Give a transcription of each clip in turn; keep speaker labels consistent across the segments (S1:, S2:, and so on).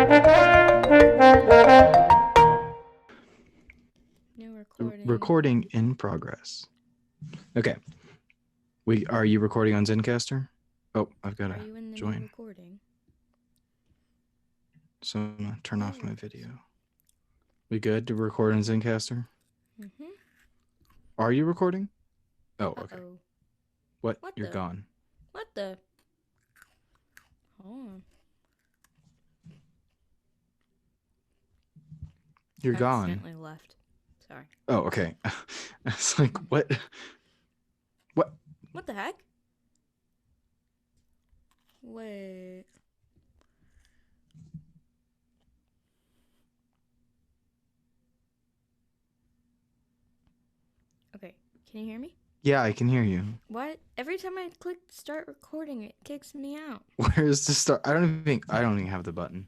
S1: New recording.
S2: Recording in progress. Okay. Are you recording on Zencastr? Oh, I've got
S1: Are
S2: to
S1: you in the
S2: join.
S1: new recording?
S2: So I'm going to turn off my video. We good to record on Zencastr?
S1: Mm-hmm.
S2: Are you recording? Oh, okay.
S1: Uh-oh.
S2: What?
S1: What
S2: You're
S1: the?
S2: gone.
S1: What the? Hold on.
S2: You're
S1: I
S2: gone.
S1: accidentally left. Sorry.
S2: Oh, okay. It's like, what? What?
S1: What the heck? Wait. Okay. Can you hear me?
S2: Yeah, I can hear you.
S1: What? Every time I click start recording, it kicks me out.
S2: Where is the start? I don't even have the button.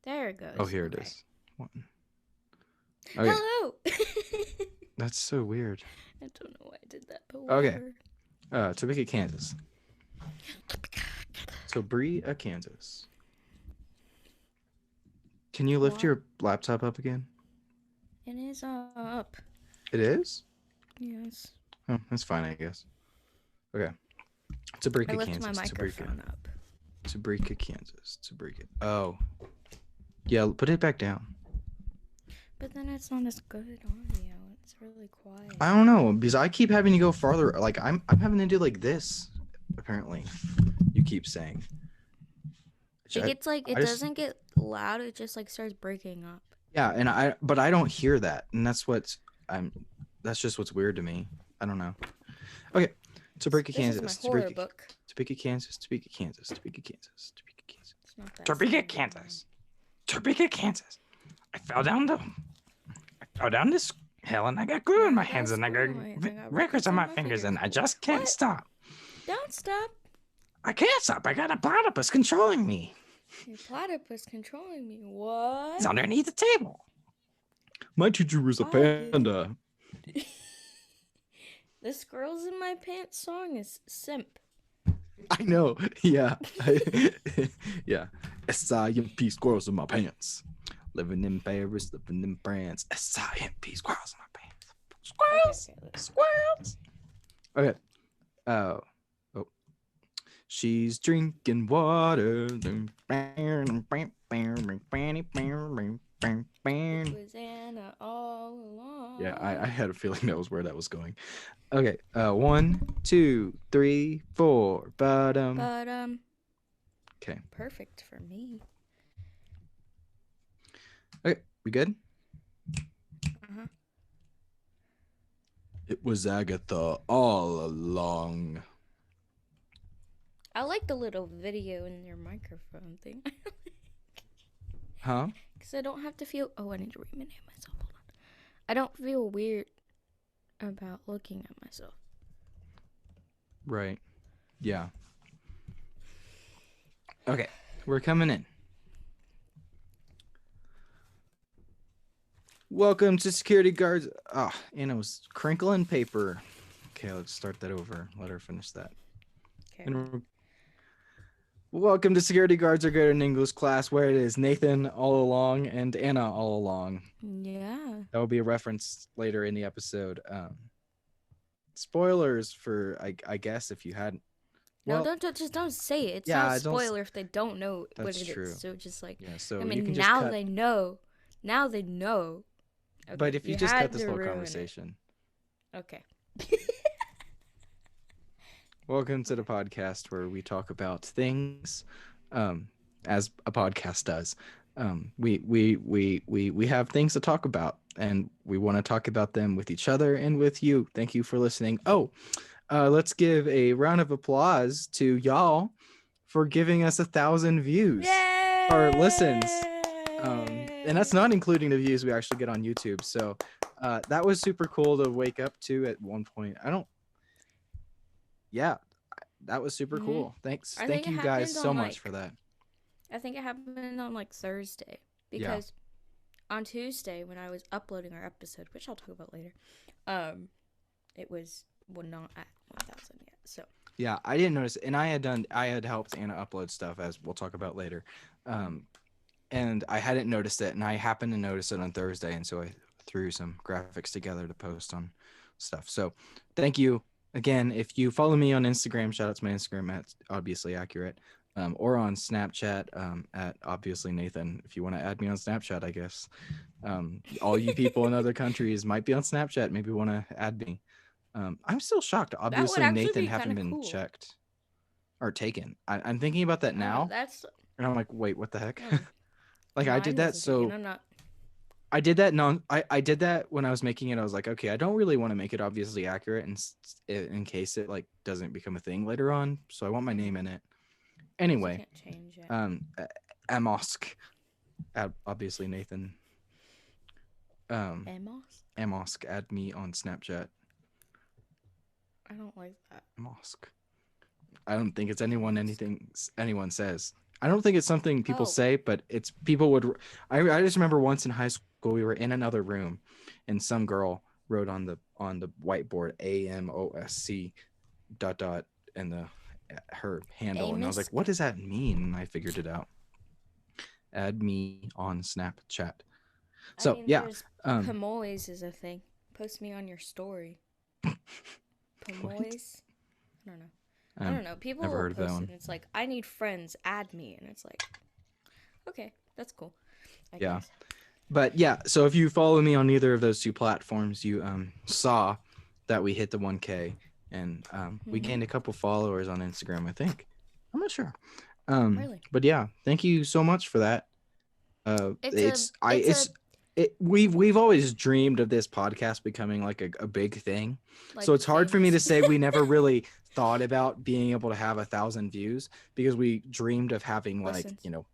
S1: There it goes.
S2: Oh, here
S1: okay.
S2: it is. What? Okay.
S1: Hello!
S2: That's so weird.
S1: I don't know why I did that, but
S2: Okay.
S1: whatever.
S2: Topeka, Kansas. Topeka, Kansas. Can you lift your laptop up again?
S1: It is up.
S2: It is?
S1: Yes.
S2: Oh, that's fine, I guess. Okay. Topeka,
S1: I lift
S2: Kansas.
S1: my microphone up.
S2: Topeka, Kansas. Topeka. Oh. Yeah, put it back down.
S1: But then it's not as good audio. It's really quiet.
S2: I don't know, because I keep having to go farther. Like, I'm having to do like this, apparently. You keep saying.
S1: It gets like, it doesn't get loud. It just like starts breaking up.
S2: Yeah, but I don't hear that. And that's just what's weird to me. I don't know. Okay. Topeka, Kansas.
S1: This is my horror book.
S2: Topeka, Kansas. Topeka, Kansas. Topeka, Kansas. Topeka, Kansas.
S1: It's not that
S2: Topeka, Kansas. Topeka, Kansas. I fell down this hill and I got glue in my hands and I got records on my fingers and I just can't stop.
S1: Don't stop.
S2: I can't stop. I got a platypus controlling me.
S1: Your platypus controlling me. What?
S2: It's underneath the table. My teacher was a panda.
S1: The Squirrels in My Pants song is simp.
S2: I know. Yeah. Yeah. S-I-M-P squirrels in my pants. Living in Paris, living in France. S-I-M-P squirrels in my pants. Squirrels. Okay. Squirrels. Okay. Oh. She's drinking water.
S1: It was Anna all along.
S2: Yeah, I had a feeling that was where that was going. Okay. 1, 2, 3, 4. Bottom. Okay.
S1: Perfect for me.
S2: Okay, we good?
S1: Uh-huh.
S2: It was Agatha all along.
S1: I like the little video in your microphone thing.
S2: Huh?
S1: Because I don't have to feel... Oh, I need to rename myself. Hold on. I don't feel weird about looking at myself.
S2: Right. Yeah. Okay, we're coming in. Welcome to Security Guards. Anna was crinkling paper. Okay, let's start that over. Let her finish that.
S1: Okay.
S2: Welcome to Security Guards Are Good in English class, where it is Nathan all along and Anna all along.
S1: Yeah.
S2: That will be a reference later in the episode. Spoilers for, I guess, if you hadn't.
S1: Well, don't say it. It's not a spoiler if they don't know what it is. So just like,
S2: yeah, so
S1: I mean,
S2: you can
S1: now
S2: just
S1: they know. Now they know. Okay,
S2: but if you just cut this whole conversation.
S1: Okay.
S2: Welcome to the podcast where we talk about things, as a podcast does. We have things to talk about, and we want to talk about them with each other and with you. Thank you for listening. Let's give a round of applause to y'all for giving us 1,000 views or listens. And that's not including the views we actually get on YouTube. So that was super cool to wake up to at one point. Yeah, that was super cool. Thanks. Thank you guys so much for that.
S1: I think it happened on like Thursday because on Tuesday when I was uploading our episode, which I'll talk about later, it was not at 1,000 yet. So
S2: yeah, I didn't notice, and I had helped Anna upload stuff, as we'll talk about later. and I hadn't noticed it, and I happened to notice it on Thursday, and so I threw some graphics together to post on stuff. So thank you again. If you follow me on Instagram, shout out to my Instagram at obviously accurate, or on Snapchat at obviously Nathan. If you want to add me on Snapchat, I guess. All you people in other countries might be on Snapchat, maybe want to add me. I'm still shocked.
S1: That would
S2: Obviously,
S1: actually be
S2: Nathan
S1: kind of
S2: haven't been
S1: cool.
S2: checked or taken. I'm thinking about that now,
S1: That's
S2: and I'm like, wait, what the heck?
S1: oh,
S2: Like I did
S1: mine
S2: that,
S1: wasn't taken.
S2: so
S1: I'm not.
S2: I did that I did that when I was making it. I was like, okay, I don't really want to make it obviously accurate in case it like doesn't become a thing later on. So I want my name in it.
S1: You
S2: Anyway,
S1: can't change it.
S2: Amosk, obviously Nathan.
S1: Amos?
S2: Amosk, add me on Snapchat.
S1: I don't like that.
S2: Amosk. I don't think it's anyone says. I don't think it's something people say, but it's people would. I just remember once in high school we were in another room, and some girl wrote on the whiteboard AMOSC ... and her handle, and I was like, what does that mean? And I figured it out. Add me on Snapchat. So I mean, yeah,
S1: Pomois is a thing. Post me on your story. Pomois. I don't know. People will post it, and it's like, I need friends. Add me, and it's like, okay, that's cool. I guess.
S2: But yeah, so if you follow me on either of those two platforms, you saw that we hit the 1K, and we gained a couple followers on Instagram, I think. I'm not sure. Really? But yeah, thank you so much for that. We've always dreamed of this podcast becoming like a big thing. Like, so it's hard for me to say we never really thought about being able to have 1,000 views, because we dreamed of having like,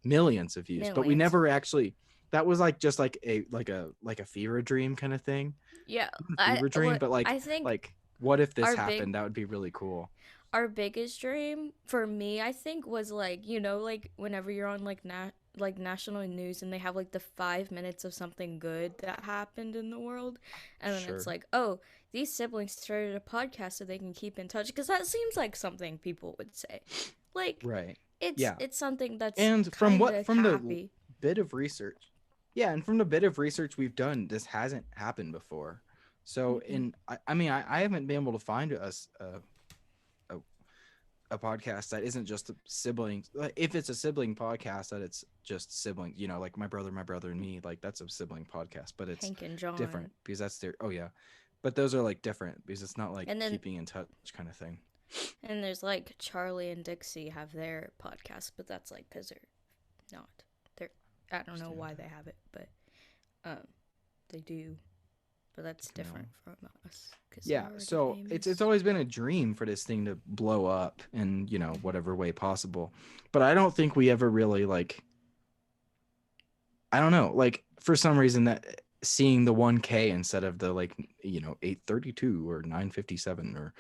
S2: millions of views, but we never actually. That was like just like a fever dream kind of thing.
S1: Yeah,
S2: fever dream. But like, I think like, what if this happened? That would be really cool.
S1: Our biggest dream for me, I think, was like, like whenever you're on like national news and they have like the 5 minutes of something good that happened in the world, and then it's like, oh, these siblings started a podcast so they can keep in touch, because that seems like something people would say. Like, right? It's something that's, and from
S2: the bit of research. Yeah, and from the bit of research we've done, this hasn't happened before. So, I mean, I haven't been able to find us a podcast that isn't just a sibling. If it's a sibling podcast, that it's just siblings. Like my brother and me. Like that's a sibling podcast, but it's
S1: Hank and John.
S2: Different because that's their. Oh yeah, but those are like different because it's not like keeping in touch kind of thing.
S1: And there's like Charlie and Dixie have their podcast, but that's like because they're not. I don't know why they have it, but they do. But that's different from us.
S2: Yeah, so it's always been a dream for this thing to blow up in, whatever way possible. But I don't think we ever really like, I don't know, like for some reason that seeing the 1K instead of the 832 or 957 or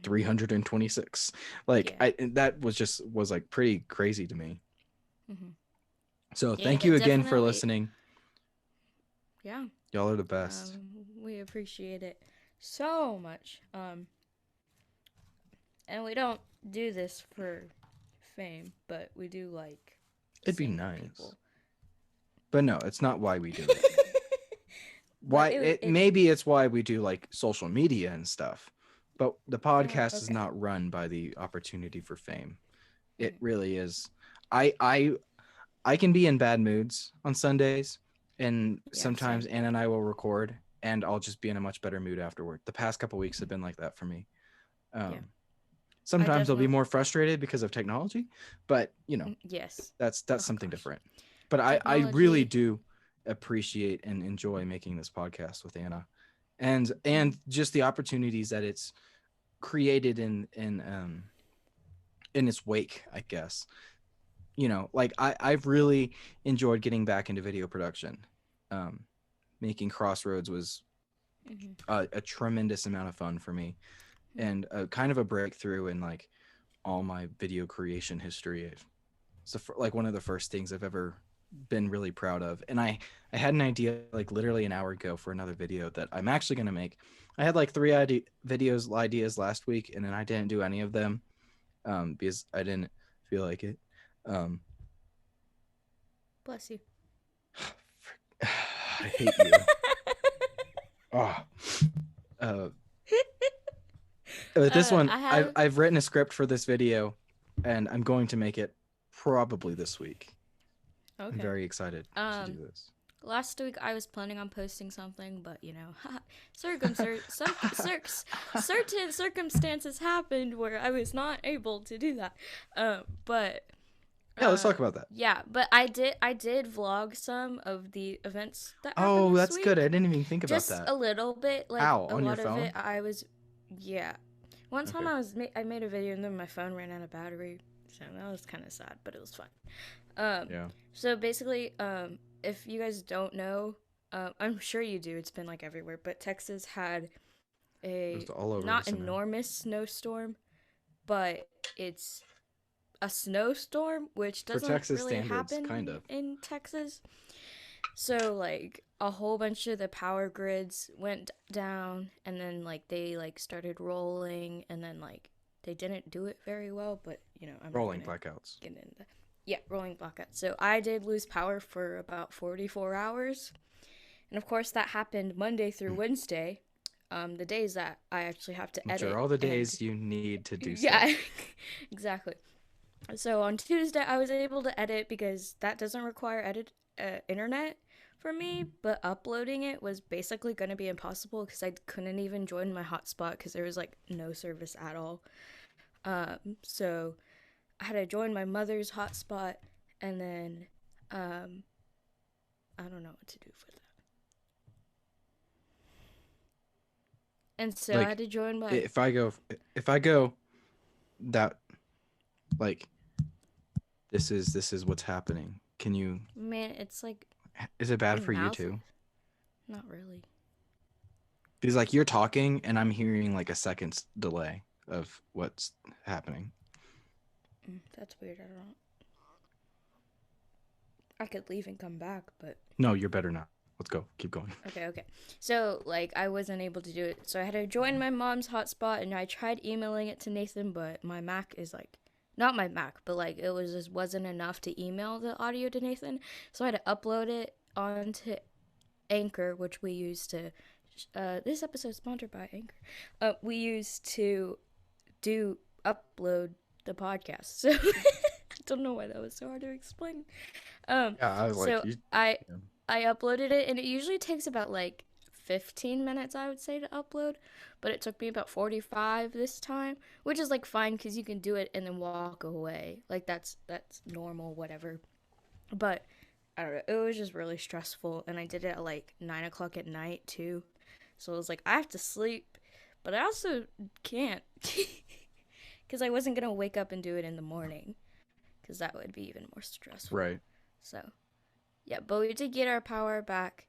S2: 326, that was like pretty crazy to me. So thank you again for listening.
S1: Yeah.
S2: Y'all are the best.
S1: We appreciate it so much. And we don't do this for fame, but we do like.
S2: It'd be nice. People. But no, it's not why we do it. Maybe it's why we do like social media and stuff. But the podcast is not run by the opportunity for fame. It really is. I can be in bad moods on Sundays, and sometimes Anna and I will record, and I'll just be in a much better mood afterward. The past couple weeks have been like that for me. Sometimes I'll be more frustrated because of technology, but that's something different. But I really do appreciate and enjoy making this podcast with Anna, and just the opportunities that it's created in its wake, I guess. Like I've really enjoyed getting back into video production. Making Crossroads was a tremendous amount of fun for me, and kind of a breakthrough in like all my video creation history. It's like one of the first things I've ever been really proud of. And I had an idea like literally an hour ago for another video that I'm actually going to make. I had like 3 ideas last week, and then I didn't do any of them because I didn't feel like it.
S1: Bless you.
S2: I hate you. Oh. But this one, I've written a script for this video, and I'm going to make it probably this week. Okay. I'm very excited to do this.
S1: Last week I was planning on posting something, but you know, certain circumstances happened where I was not able to do that. But
S2: yeah, let's talk about that.
S1: Yeah, but I did vlog some of the events that happened.
S2: Oh, that's
S1: week.
S2: good. I didn't even think about
S1: just
S2: that.
S1: Just a little bit, like
S2: Ow,
S1: a
S2: on
S1: lot
S2: your phone?
S1: of it. One time I made a video and then my phone ran out of battery, so that was kind of sad, but it was fun. Yeah. So basically, if you guys don't know, I'm sure you do. It's been like everywhere, but Texas had a not enormous snowstorm, but it's a snowstorm, which doesn't really happen kind of in Texas. So like a whole bunch of the power grids went down, and then like they like started rolling, and then like they didn't do it very well, but you know, I'm
S2: rolling blackouts.
S1: Rolling blackouts. So I did lose power for about 44 hours. And of course that happened Monday through Wednesday. The days that I actually have to edit.
S2: Which are all the days you need to do stuff.
S1: Yeah, exactly. So on Tuesday I was able to edit because that doesn't require internet for me, but uploading it was basically going to be impossible because I couldn't even join my hotspot because there was like no service at all. So I had to join my mother's hotspot, and then I don't know what to do for that. And so like, I had to join my.
S2: If I go, that, like, this is what's happening. Can you?
S1: Man, it's like.
S2: Is it bad for you too?
S1: Not really.
S2: Because like you're talking, and I'm hearing like a second's delay of what's happening.
S1: That's weird. I don't know. I could leave and come back, but.
S2: No, you're better not. Let's go. Keep going.
S1: Okay. So, like, I wasn't able to do it. So I had to join my mom's hotspot, and I tried emailing it to Nathan, but my Mac is, like, not my Mac, but, like, it wasn't enough to email the audio to Nathan. So I had to upload it onto Anchor, which we use to, this episode is sponsored by Anchor. We use to upload the podcast. So I don't know why that was so hard to explain.
S2: Yeah, I was
S1: so I uploaded it, and it usually takes about like 15 minutes, I would say, to upload, but it took me about 45 this time, which is like fine because you can do it and then walk away. Like that's normal, whatever. But I don't know, it was just really stressful, and I did it at like 9 o'clock at night too. So it was like I have to sleep, but I also can't because I wasn't gonna wake up and do it in the morning because that would be even more stressful.
S2: Right.
S1: So. Yeah, but we did get our power back,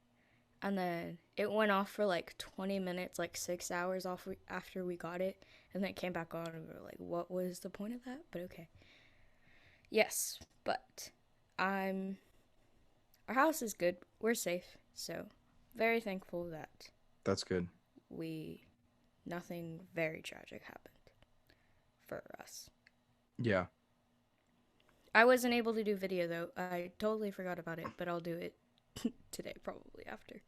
S1: and then it went off for like 20 minutes, like 6 hours off after we got it, and then it came back on, and we were like, what was the point of that? But okay. Yes, but our house is good. We're safe, so very thankful that.
S2: That's good.
S1: Nothing very tragic happened for us.
S2: Yeah.
S1: I wasn't able to do video, though. I totally forgot about it, but I'll do it today, probably after.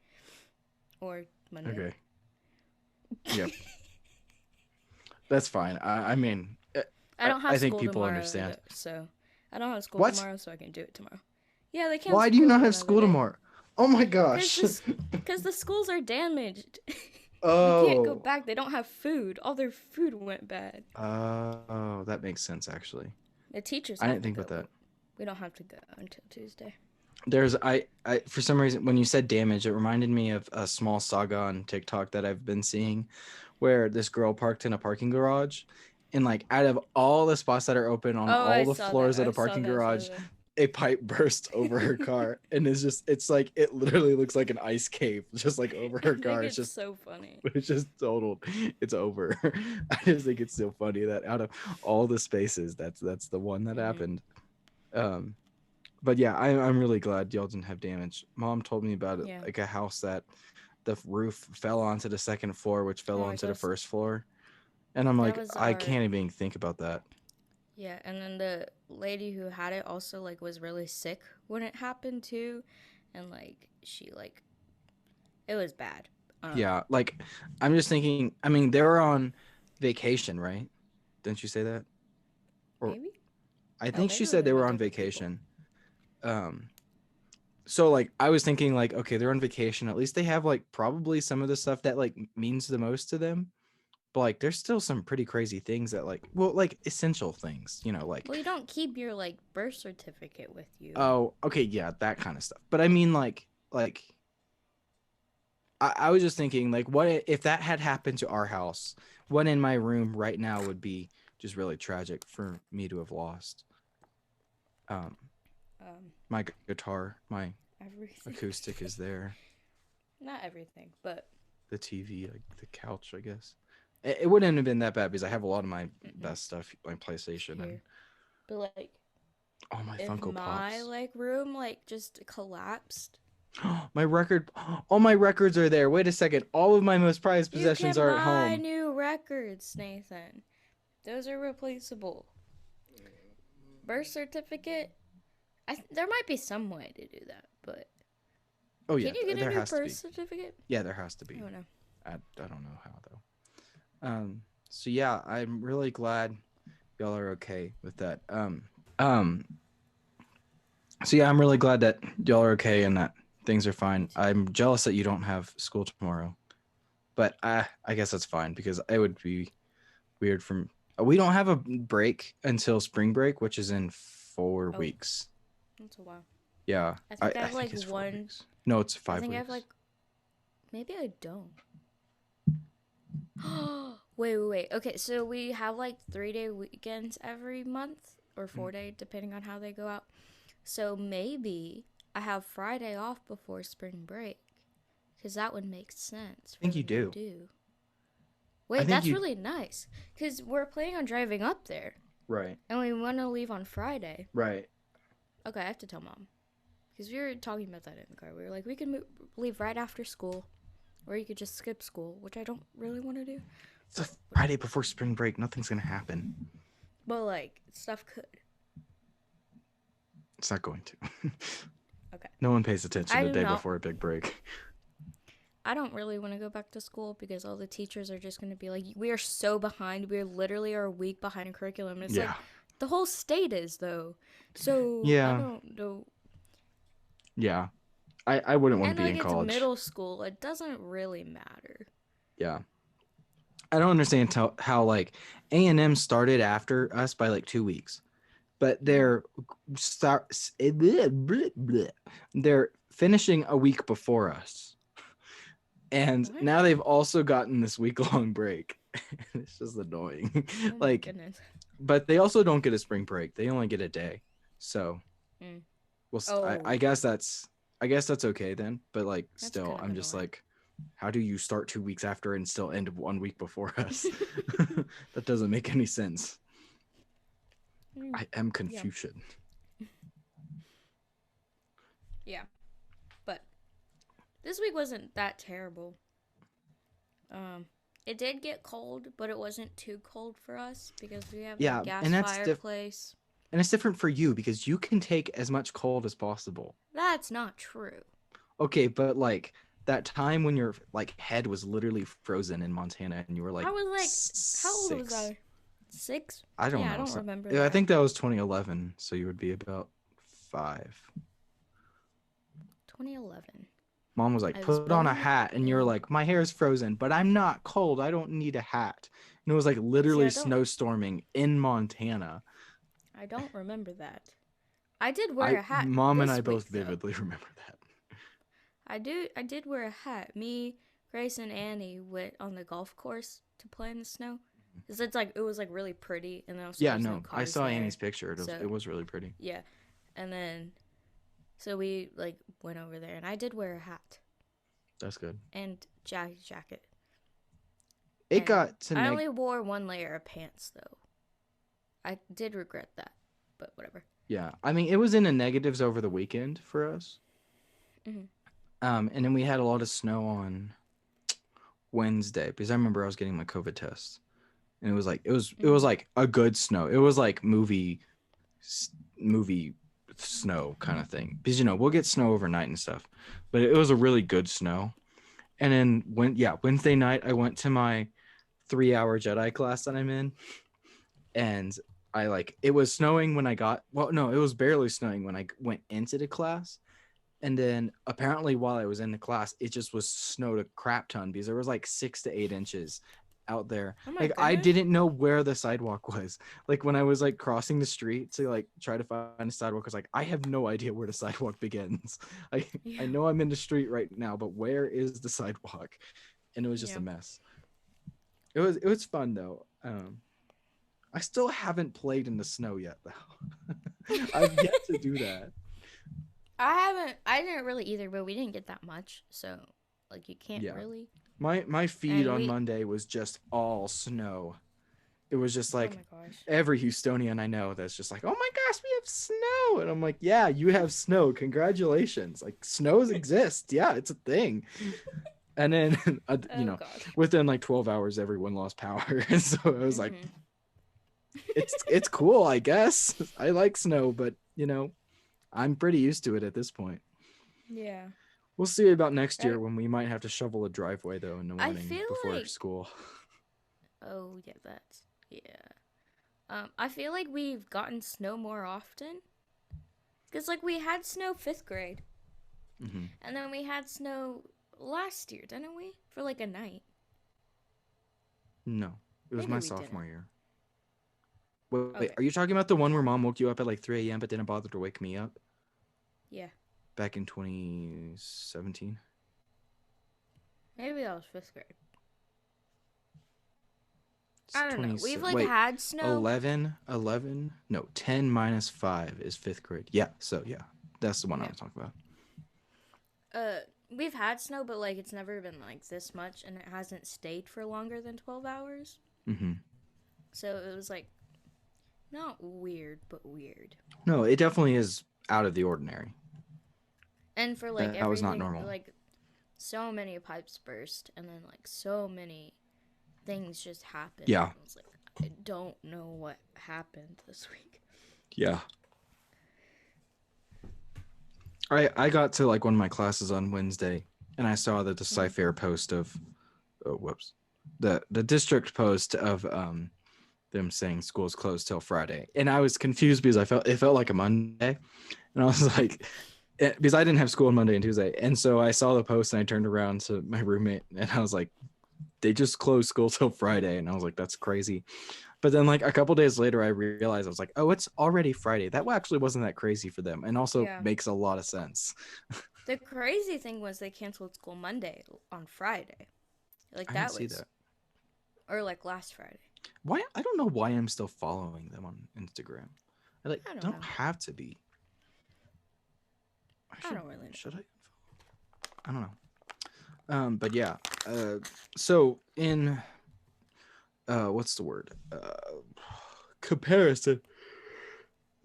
S1: Or Monday.
S2: Okay. Yep. That's fine. I mean,
S1: I don't have
S2: I
S1: school
S2: think people
S1: tomorrow,
S2: understand.
S1: So I don't have school tomorrow, so I can do it tomorrow. Yeah, they can't.
S2: Why do you not have school tomorrow? Oh my gosh.
S1: Because the schools are damaged.
S2: Oh.
S1: They can't go back. They don't have food. All their food went bad.
S2: Oh, that makes sense, actually.
S1: The teachers.
S2: I didn't think about that.
S1: We don't have to go until Tuesday.
S2: There's I for some reason when you said damage, it reminded me of a small saga on TikTok that I've been seeing, where this girl parked in a parking garage, and like out of all the spots that are open on all the floors of a parking garage, a pipe burst over her car, and it's like it literally looks like an ice cave just like over her car. It's just
S1: so funny.
S2: It's just total. It's over. I just think it's so funny that out of all the spaces, that's the one that happened. But yeah, I'm really glad y'all didn't have damage. Mom told me about it, like a house that the roof fell onto the second floor, which fell onto the first floor, and I'm like, I can't even think about that.
S1: Yeah, and then the lady who had it also like was really sick when it happened too, and like she like It was bad.
S2: Yeah, like I'm just thinking. I mean, they were on vacation, right? Didn't you say that? Or
S1: Maybe.
S2: I
S1: Oh,
S2: think she
S1: maybe
S2: said
S1: with
S2: they were on
S1: another group of people.
S2: vacation. Um, so like I was thinking like, okay, they're on vacation. At least they have like probably some of the stuff that like means the most to them. But like there's still some pretty crazy things that like, well, like essential things, like,
S1: Well, you don't keep your like birth certificate with you.
S2: oh, okay, yeah, that kind of stuff. But I mean like I was just thinking like, what if that had happened to our house? What in my room right now would be just really tragic for me to have lost. Um, my guitar, my
S1: Everything.
S2: acoustic is there.
S1: Not everything, but
S2: The TV, like the couch, I guess. It wouldn't have been that bad because I have a lot of my best stuff, my PlayStation
S1: here.
S2: and
S1: But like,
S2: all my
S1: if
S2: Funko
S1: my
S2: Pops.
S1: like room like just collapsed,
S2: My record, all my records are there. Wait a second, all of my most prized
S1: you
S2: possessions
S1: can
S2: are at
S1: buy
S2: home.
S1: new records, Nathan. Those are replaceable. Birth certificate. There might be some way to do that, but
S2: Oh yeah,
S1: can you get
S2: there
S1: a new
S2: has to
S1: birth
S2: be.
S1: certificate?
S2: Yeah, there has to be.
S1: I don't know.
S2: I don't know how though. So yeah, I'm really glad y'all are okay with that. Um, so yeah, I'm really glad that y'all are okay and that things are fine. I'm jealous that you don't have school tomorrow, but I guess that's fine because it would be weird from. We don't have a break until spring break, which is in 4 weeks.
S1: That's a while.
S2: Yeah,
S1: I think I
S2: I
S1: have
S2: think
S1: like
S2: it's 4
S1: one.
S2: weeks. No, it's 5
S1: I think
S2: weeks.
S1: I have like. Maybe I don't. Wait. Okay, so we have like 3-day weekends every month or 4-day, depending on how they go out. So maybe I have Friday off before spring break, because that would make sense.
S2: I think you do.
S1: Wait, that's really nice, because we're planning on driving up there.
S2: Right.
S1: And we want to leave on Friday.
S2: Right.
S1: Okay, I have to tell Mom, because we were talking about that in the car. We were like, we could leave right after school, or you could just skip school, which I don't really want to do.
S2: It's a Friday before spring break. Nothing's gonna happen.
S1: But like, stuff could.
S2: It's not going to.
S1: Okay.
S2: No one pays attention the day before a big break.
S1: I don't really want to go back to school because all the teachers are just going to be like, we are so behind. We literally are a week behind in curriculum. And it's like, the whole state is, though. So,
S2: yeah.
S1: I don't know.
S2: Yeah. I wouldn't want to be in college.
S1: And it's middle school. It doesn't really matter.
S2: Yeah. I don't understand how like A&M started after us by like 2 weeks. But they're finishing a week before us. And now they've also gotten this week-long break. It's just annoying.
S1: Oh my goodness.
S2: But they also don't get a spring break. They only get a day. So I guess that's okay then. But like that's still, I'm just annoying. Like, how do you start 2 weeks after and still end 1 week before us? That doesn't make any sense. I am Confucian.
S1: Yeah. But this week wasn't that terrible. It did get cold, but it wasn't too cold for us because we have a gas fireplace.
S2: And it's different for you because you can take as much cold as possible.
S1: That's not true.
S2: Okay, but like that time when your like head was literally frozen in Montana and you were like,
S1: I was like, how old was I? 6?
S2: I don't know.
S1: I don't remember.
S2: Yeah, I think that was 2011, so you would be about 5.
S1: 2011.
S2: Mom was like, put on a hat, and you're like, my hair is frozen, but I'm not cold. I don't need a hat. And it was like literally snowstorming in Montana.
S1: I don't remember that. I did wear a hat.
S2: Mom and I both vividly remember that.
S1: I did wear a hat. Me, Grace, and Annie went on the golf course to play in the snow. Because it was like really pretty, and then also
S2: I saw Annie's picture. It was really pretty.
S1: Yeah, and then so we like went over there, and I did wear a hat.
S2: That's good.
S1: And jacket.
S2: I
S1: only wore 1 layer of pants though. I did regret that, but whatever.
S2: Yeah, I mean it was in the negatives over the weekend for us.
S1: Mm-hmm.
S2: And then we had a lot of snow on Wednesday because I remember I was getting my COVID test. And it was like it was like a good snow. It was like movie snow kind of thing. Because we'll get snow overnight and stuff. But it was a really good snow. And then Wednesday night I went to my 3-hour Jedi class that I'm in, and it was snowing when it was barely snowing when I went into the class. And then apparently while I was in the class, it just was snowed a crap ton because there was like 6 to 8 inches out there.
S1: Oh my
S2: Like I
S1: goodness.
S2: didn't know where the sidewalk was. Like when I was like crossing the street to like try to find a sidewalk, I was like, I have no idea where the sidewalk begins. I know I'm in the street right now, but where is the sidewalk? And it was just a mess. It was fun though. I still haven't played in the snow yet though. I've yet to do that.
S1: I didn't really either, but we didn't get that much, so like you can't really.
S2: My feed on Monday was just all snow. It was just like every Houstonian I know that's just like, oh my gosh, we have snow. And I'm like, yeah, you have snow. Congratulations. Like snows exist. Yeah, it's a thing. And then, within like 12 hours, everyone lost power. And so I was like, it's cool, I guess. I like snow, but I'm pretty used to it at this point.
S1: Yeah.
S2: We'll see about next year when we might have to shovel a driveway though in the morning before school.
S1: Oh yeah, I feel like we've gotten snow more often. Because like we had snow 5th grade.
S2: Mm-hmm.
S1: And then we had snow last year, didn't we? For like a night.
S2: No, it was my sophomore year. Wait, are you talking about the one where mom woke you up at like 3 a.m. but didn't bother to wake me up?
S1: Yeah.
S2: Back in 2017?
S1: Maybe that was 5th grade. I don't know. We've had snow.
S2: 10 minus 5 is 5th grade. Yeah, so yeah, that's the one I was talking about.
S1: We've had snow, but like it's never been like this much, and it hasn't stayed for longer than 12 hours.
S2: Mm-hmm.
S1: So it was like not weird, but weird.
S2: No, it definitely is out of the ordinary.
S1: And for like
S2: that was not normal.
S1: Like so many pipes burst, and then like so many things just happened.
S2: Yeah.
S1: I was like, I don't know what happened this week.
S2: Yeah. I got to like one of my classes on Wednesday, and I saw that the Sci-Fair post of, the district post of them saying school's closed till Friday, and I was confused because it felt like a Monday, and I was like, because I didn't have school on Monday and Tuesday, and so I saw the post and I turned around to my roommate and I was like, they just closed school till Friday, and I was like, that's crazy. But then like a couple days later, I realized I was like, oh, it's already Friday. That actually wasn't that crazy for them, and also makes a lot of sense.
S1: The crazy thing was they canceled school Monday on Friday. Like
S2: I didn't see that.
S1: Or like last Friday.
S2: Why? I don't know why I'm still following them on Instagram. I don't have to be.
S1: I don't really know.
S2: Should I? I don't know. But yeah. So in what's the word? Comparison.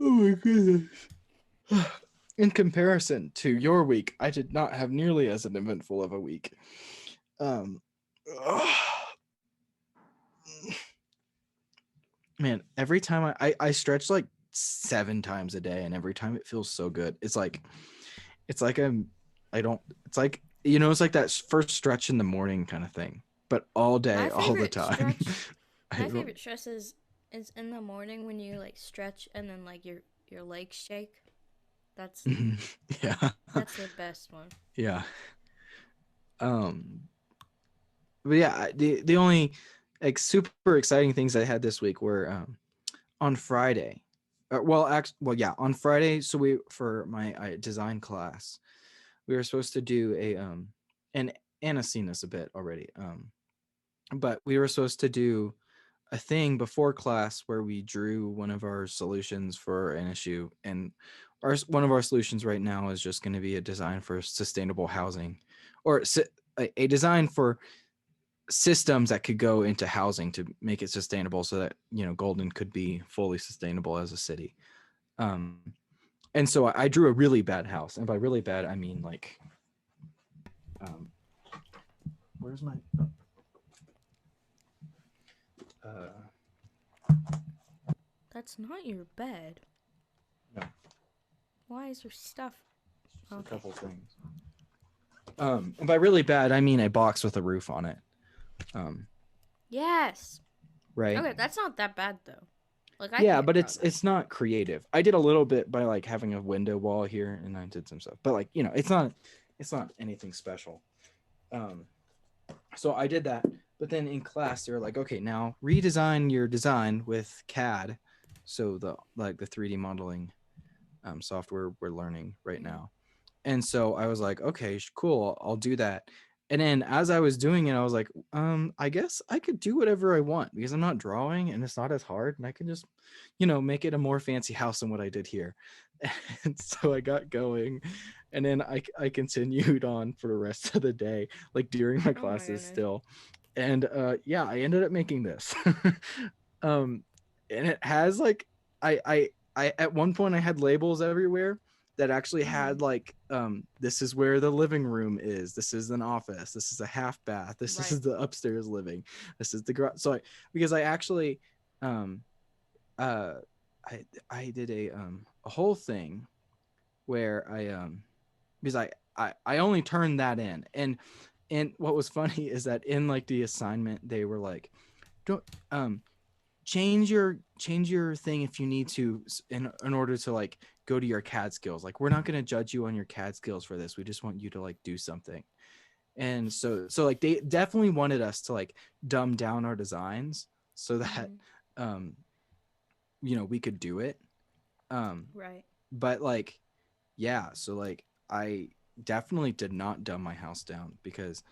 S2: Oh my goodness. In comparison to your week, I did not have nearly as an eventful of a week. Man, every time I stretch like 7 times a day, and every time it feels so good. It's like it's like that first stretch in the morning kind of thing, but all day, all the time.
S1: My favorite stretch is in the morning when you like stretch and then like your legs shake. That's that's the best one.
S2: Yeah. But yeah, the only like super exciting things I had this week were on Friday. On Friday. So for my design class, we were supposed to do and Anna's seen this a bit already. But we were supposed to do a thing before class where we drew one of our solutions for an issue, and one of our solutions right now is just going to be a design for sustainable housing, or a design for systems that could go into housing to make it sustainable, so that Golden could be fully sustainable as a city. And so I drew a really bad house, and by really bad I mean like where's my
S1: That's not your bed.
S2: No.
S1: Why is there stuff?
S2: Just a couple things. And by really bad, I mean a box with a roof on it.
S1: Yes.
S2: Right.
S1: Okay, that's not that bad though. Like I
S2: Yeah,
S1: can't
S2: but
S1: draw that.
S2: it's not creative. I did a little bit by like having a window wall here, and I did some stuff. But like, you know, it's not anything special. Um, so I did that. But then in class, they were like, okay, now redesign your design with CAD. So the 3D modeling software we're learning right now. And so I was like, okay, cool, I'll do that. And then as I was doing it, I was like, I guess I could do whatever I want because I'm not drawing and it's not as hard. And I can just, you know, make it a more fancy house than what I did here. And so I got going. And then I continued on for the rest of the day, like during my
S1: Oh my
S2: classes
S1: goodness.
S2: still. And yeah, I ended up making this. um, and it has like, I at one point I had labels everywhere that actually had like this is where the living room is, this is an office, this is a half bath, this
S1: Right.
S2: is the upstairs living, this is the garage. So because I actually uh I did a whole thing where I because I only turned that in. And what was funny is that in like the assignment they were like, don't change your thing if you need to in order to like go to your CAD skills. Like, we're not going to judge you on your CAD skills for this, we just want you to like do something. And so like they definitely wanted us to like dumb down our designs so that um you know, we could do it.
S1: Right.
S2: But like, yeah, so like I definitely did not dumb my house down because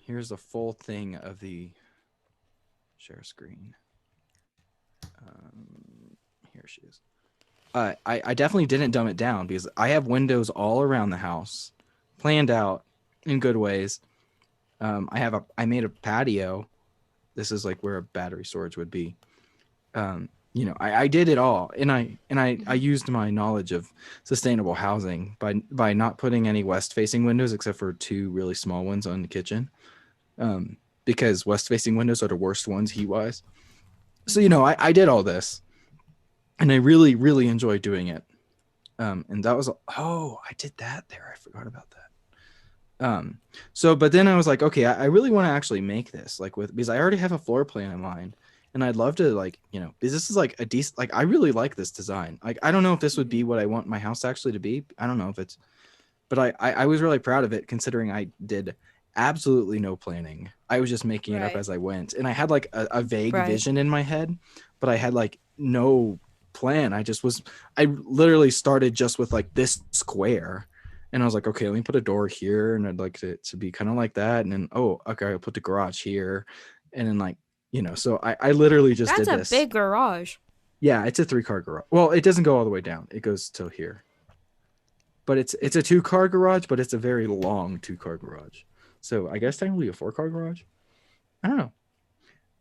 S2: here's a full thing of the share screen. Here she is. I definitely didn't dumb it down because I have windows all around the house, planned out in good ways. I made a patio. This is like where a battery storage would be. You know, I did it all, and I used my knowledge of sustainable housing by not putting any west facing windows except for two really small ones on the kitchen, because west facing windows are the worst ones heat wise. So you know, I did all this, and I really really enjoyed doing it. And that was, oh, I did that there. I forgot about that. So but then I was like, okay, I really want to actually make this like because I already have a floor plan in mind, and I'd love to like, you know, because this is like a decent, like I really like this design. Like I don't know if this would be what I want my house actually to be. I don't know if it's, but I was really proud of it considering I did absolutely no planning. I was just making it up as I went, and I had like a vague vision in my head, but I had like no plan. I literally started just with like this square, and I was like, okay, let me put a door here, and I'd like it to be kind of like that, and then oh, okay, I'll put the garage here, and then like, you know, so I literally just did this.
S1: That's a big garage.
S2: Yeah, it's a 3-car garage. Well, it doesn't go all the way down. It goes till here. But it's a 2-car garage, but it's a very long 2-car garage. So I guess technically a 4-car garage. I don't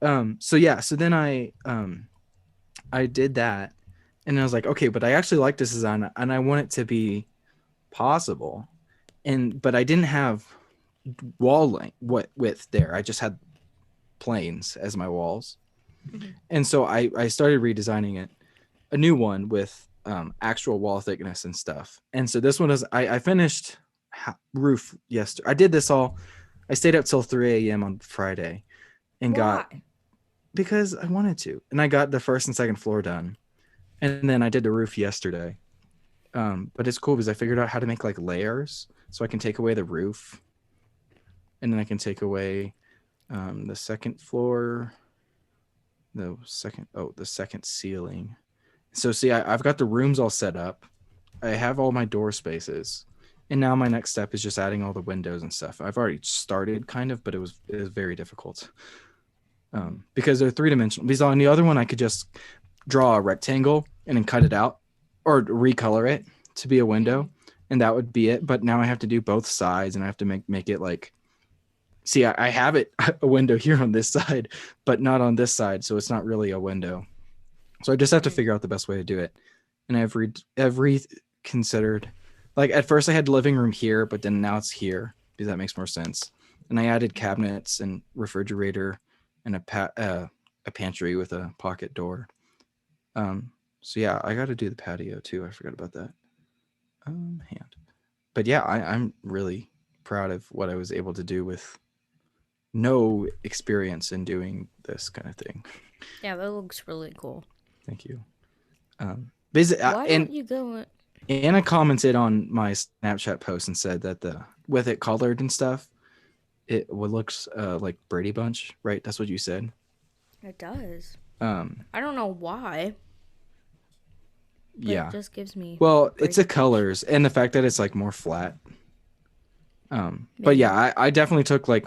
S2: know. So yeah, so then I did that, and I was like, okay, but I actually like this design and I want it to be possible. But I didn't have wall length width there. I just had planes as my walls. And so I started redesigning it, a new one with actual wall thickness and stuff. And so this one is, I finished roof yesterday. I did this all. I stayed up till 3 a.m. on Friday and got, because I wanted to, and I got the first and second floor done, and then I did the roof yesterday. But it's cool because I figured out how to make like layers, so I can take away the roof, and then I can take away the second floor, the second ceiling. So see, I've got the rooms all set up. I have all my door spaces, and now my next step is just adding all the windows and stuff. I've already started kind of, but it was very difficult because they're 3-dimensional. Because on the other one, I could just draw a rectangle and then cut it out or recolor it to be a window, and that would be it. But now I have to do both sides, and I have to make it like, see, I have it a window here on this side, but not on this side, so it's not really a window. So I just have to figure out the best way to do it. And I've considered, like at first I had the living room here, but then now it's here because that makes more sense. And I added cabinets and refrigerator and a pantry with a pocket door. So yeah, I got to do the patio too. I forgot about that. But yeah, I'm really proud of what I was able to do with no experience in doing this kind of thing.
S1: Yeah, that looks really cool.
S2: Thank you.
S1: Why don't you go?
S2: Anna commented on my Snapchat post and said that with it colored and stuff, it looks like Brady Bunch, right? That's what you said.
S1: It does. I don't know why.
S2: Yeah.
S1: It just gives me.
S2: Well, it's the colors and the fact that it's like more flat. But yeah, I definitely took like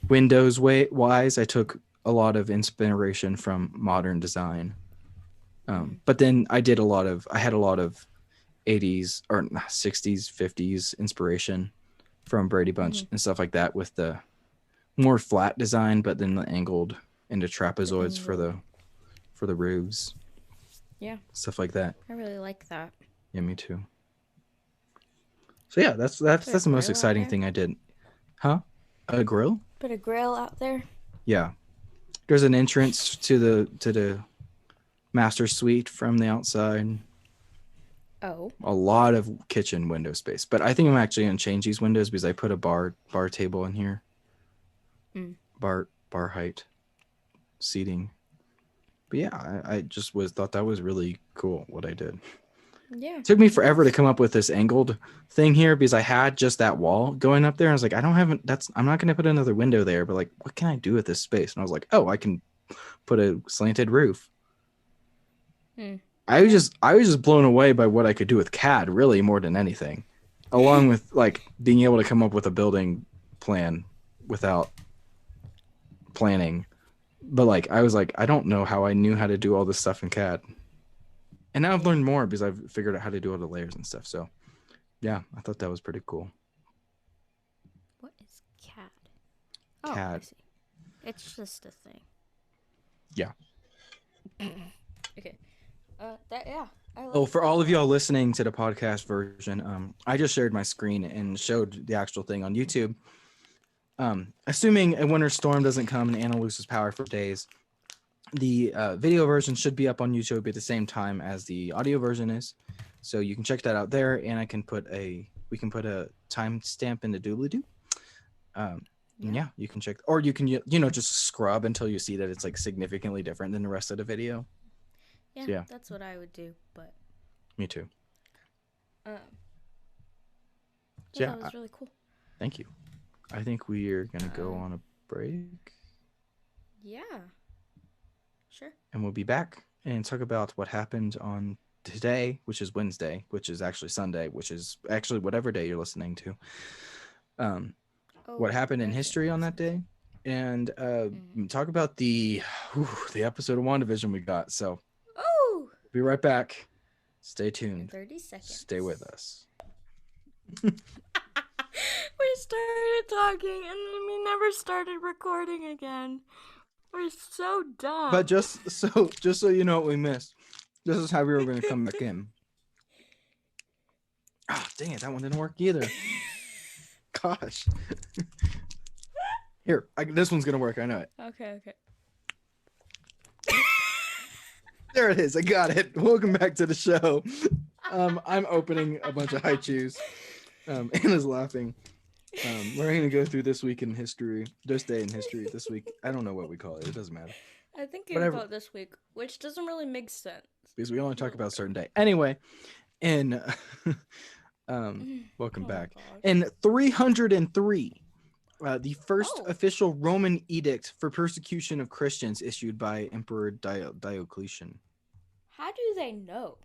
S2: Windows wise. I took a lot of inspiration from modern design. But then I had a lot of 80s or 60s, 50s inspiration from Brady Bunch and stuff like that with the more flat design, but then the angled into trapezoids for the roofs.
S1: Yeah.
S2: Stuff like that.
S1: I really like that.
S2: Yeah, me too. So yeah, that's the most exciting thing I did. Huh? A grill?
S1: Put a grill out there?
S2: Yeah. There's an entrance to the master suite from the outside.
S1: Oh.
S2: A lot of kitchen window space. But I think I'm actually going to change these windows because I put a bar table in here. Bar height seating. But yeah, I just thought that was really cool what I did.
S1: Yeah.
S2: It took me forever to come up with this angled thing here because I had just that wall going up there. I was like, I'm not going to put another window there, but like, what can I do with this space? And I was like, oh, I can put a slanted roof. I was just blown away by what I could do with CAD, really, more than anything, along with like being able to come up with a building plan without planning. But like, I was like, I don't know how I knew how to do all this stuff in CAD. And now I've learned more because I've figured out how to do all the layers and stuff. So yeah, I thought that was pretty cool.
S1: What is CAD? Oh,
S2: CAD.
S1: I see. It's just a thing.
S2: Yeah.
S1: Okay. Yeah.
S2: For all of y'all listening to the podcast version, I just shared my screen and showed the actual thing on YouTube. Assuming a winter storm doesn't come and Anna loses power for days, the video version should be up on YouTube at the same time as the audio version is, so you can check that out there. And we can put a timestamp in the doobly-doo. Yeah, you can check, or you can just scrub until you see that it's like significantly different than the rest of the video.
S1: Yeah,
S2: so, yeah.
S1: That's what I would do, but
S2: me too.
S1: That was really cool.
S2: Thank you. I think we are gonna go on a break.
S1: Yeah. Sure.
S2: And we'll be back and talk about what happened on today, which is Wednesday, which is actually Sunday, which is actually whatever day you're listening to. What happened in history on that day, and talk about the episode of Wanda Vision we got. So be right back. Stay tuned.
S1: In 30 seconds.
S2: Stay with us.
S1: We started talking and then we never started recording again. We're so dumb.
S2: But just so you know what we missed, this is how we were going to come back in. Ah, dang it, that one didn't work either. Gosh. Here, this one's going to work. I know it.
S1: Okay.
S2: There it is. I got it. Welcome back to the show. I'm opening a bunch of high chews. Anna's laughing. We're going to go through this week in history. This day in history. This week. I don't know what we call it. It doesn't matter.
S1: I think you call it this week, which doesn't really make sense.
S2: Because we only talk about a certain day. Anyway, welcome back. In 303, the first official Roman edict for persecution of Christians issued by Emperor Diocletian.
S1: How do they know?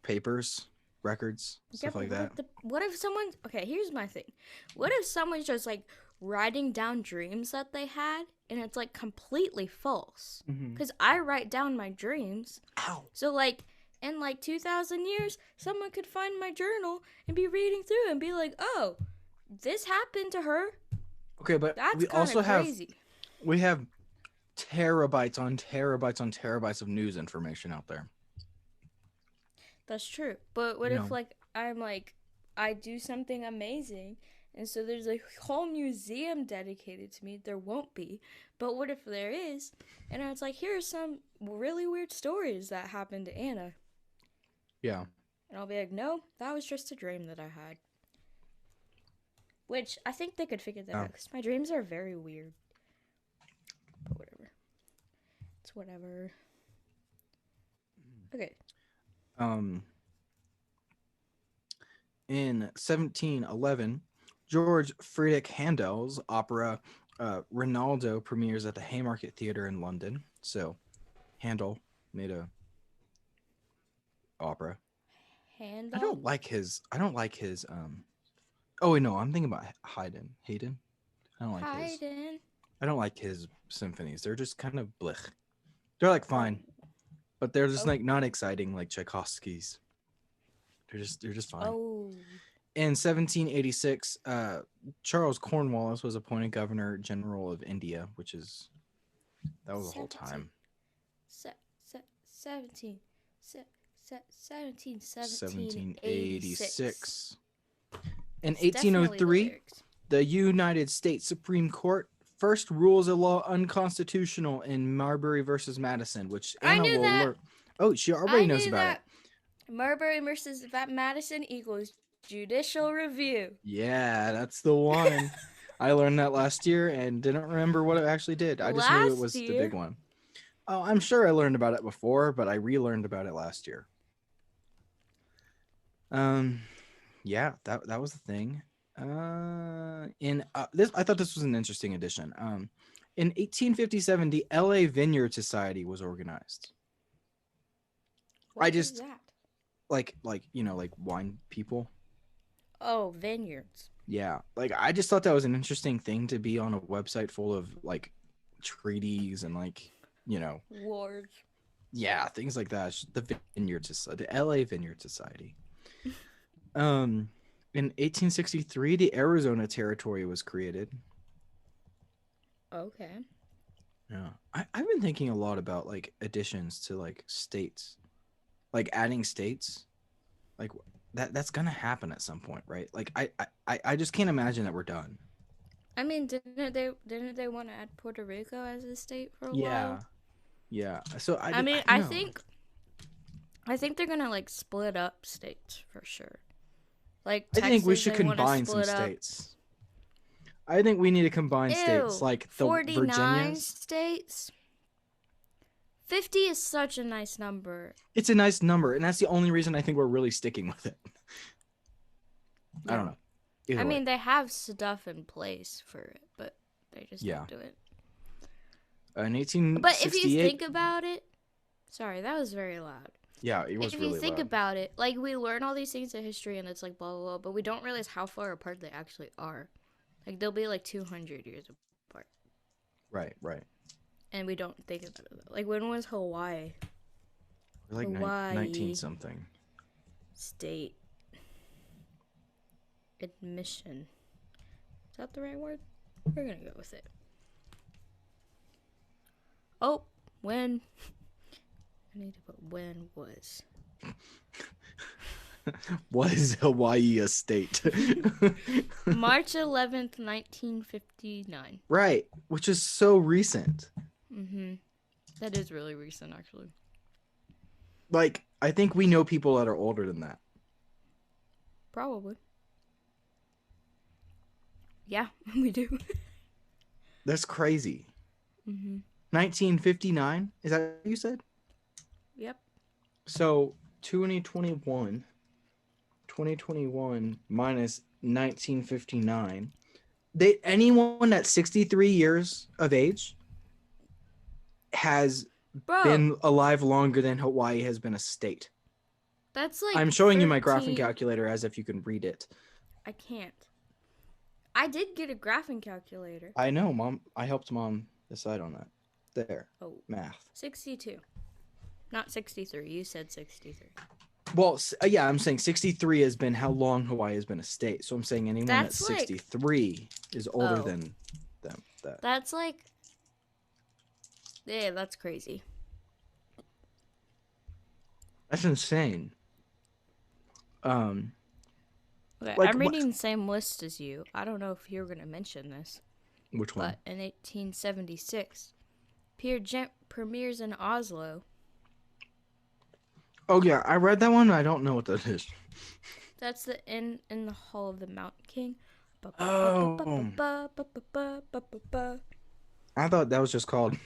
S2: Papers, records, stuff like that.
S1: What if someone's... Okay, here's my thing. What if someone's just, like, writing down dreams that they had, and it's, like, completely false? Because I write down my dreams.
S2: Ow.
S1: So, like, in, like, 2,000 years, someone could find my journal and be reading through and be like, oh, this happened to her.
S2: Okay, but
S1: that's
S2: we also
S1: crazy.
S2: We have terabytes on terabytes on terabytes of news information out there.
S1: That's true. But what if, like, I do something amazing, and so there's a whole museum dedicated to me? There won't be. But what if there is? And it's like, here are some really weird stories that happened to Anna.
S2: Yeah.
S1: And I'll be like, no, that was just a dream that I had. Which I think they could figure that
S2: Oh.
S1: out because my dreams are very weird. But whatever. It's whatever. Okay.
S2: In 1711, George Friedrich Handel's opera Rinaldo premieres at the Haymarket Theatre in London. So, Handel made a opera.
S1: Handel?
S2: I don't like his. Oh wait, no, I'm thinking about Haydn. I don't like his.
S1: Haydn.
S2: I don't like his symphonies. They're just kind of blech. They're like fine, but they're just like not exciting like Tchaikovsky's. They're just fine.
S1: Oh.
S2: In 1786, Charles Cornwallis was appointed Governor General of India, that was a whole time. 1786. In 1803, the United States Supreme Court first rules a law unconstitutional in Marbury versus Madison, which Anna will learn. Oh, she already knows about it.
S1: Marbury versus Madison equals judicial review.
S2: Yeah, that's the one. I learned that last year and didn't remember what it actually did. I just knew it was the big one. Oh, I'm sure I learned about it before, but I relearned about it last year. Yeah, that was the thing. I thought this was an interesting addition. In 1857, the LA Vineyard Society was organized.
S1: What is that?
S2: Like wine people.
S1: Oh, vineyards.
S2: Yeah, like I just thought that was an interesting thing to be on a website full of like treaties and like
S1: wars.
S2: Yeah, things like that. The Vineyard Society, the LA Vineyard Society. In 1863, the Arizona Territory was created.
S1: Okay.
S2: Yeah, I've been thinking a lot about like additions to like states, like adding states, like that's gonna happen at some point, right? Like I just can't imagine that we're done.
S1: I mean, didn't they want to add Puerto Rico as a state for a while?
S2: Yeah. So I
S1: think they're gonna like split up states for sure. Like
S2: Texas, I think we should combine some states. I think we need to combine states like the
S1: 49
S2: Virginias.
S1: States. 50 is such a nice number.
S2: It's a nice number, and that's the only reason I think we're really sticking with it. Yeah. I don't know.
S1: I mean, they have stuff in place for it, but they just don't do it.
S2: In 1868.
S1: But if you think about it, sorry, that was very loud.
S2: Yeah, it was really loud.
S1: If you think about it, like we learn all these things in history, and it's like blah blah blah, but we don't realize how far apart they actually are. Like they'll be like 200 years apart.
S2: Right.
S1: And we don't think about it. Like when was Hawaii?
S2: Like Hawaii 19 something.
S1: State admission. Is that the right word? We're gonna go with it. Oh, when? I need to put when was.
S2: Was Hawaii a state?
S1: March 11th, 1959.
S2: Right, which is so recent.
S1: Mm-hmm. That is really recent, actually.
S2: Like, I think we know people that are older than that.
S1: Probably. Yeah, we do.
S2: That's crazy.
S1: Mm-hmm.
S2: 1959? Is that what you said?
S1: Yep.
S2: So, 2021 minus 1959. Anyone that's 63 years of age has been alive longer than Hawaii has been a state.
S1: That's like
S2: I'm showing you my graphing calculator as if you can read it.
S1: I can't. I did get a graphing calculator.
S2: I know, Mom. I helped Mom decide on that. There.
S1: Oh.
S2: Math.
S1: 62. Not 63. You said 63.
S2: Well, yeah, I'm saying 63 has been how long Hawaii has been a state. So I'm saying anyone that's 63 is older than them.
S1: That's like... Yeah, that's crazy.
S2: That's insane.
S1: Okay,
S2: like,
S1: I'm reading the same list as you. I don't know if you're going to mention this.
S2: Which one?
S1: But in 1876, Peer Gent premieres in Oslo.
S2: Oh, yeah, I read that one. I don't know what that is.
S1: That's the in the Hall of the Mountain King.
S2: Oh, I thought that was just called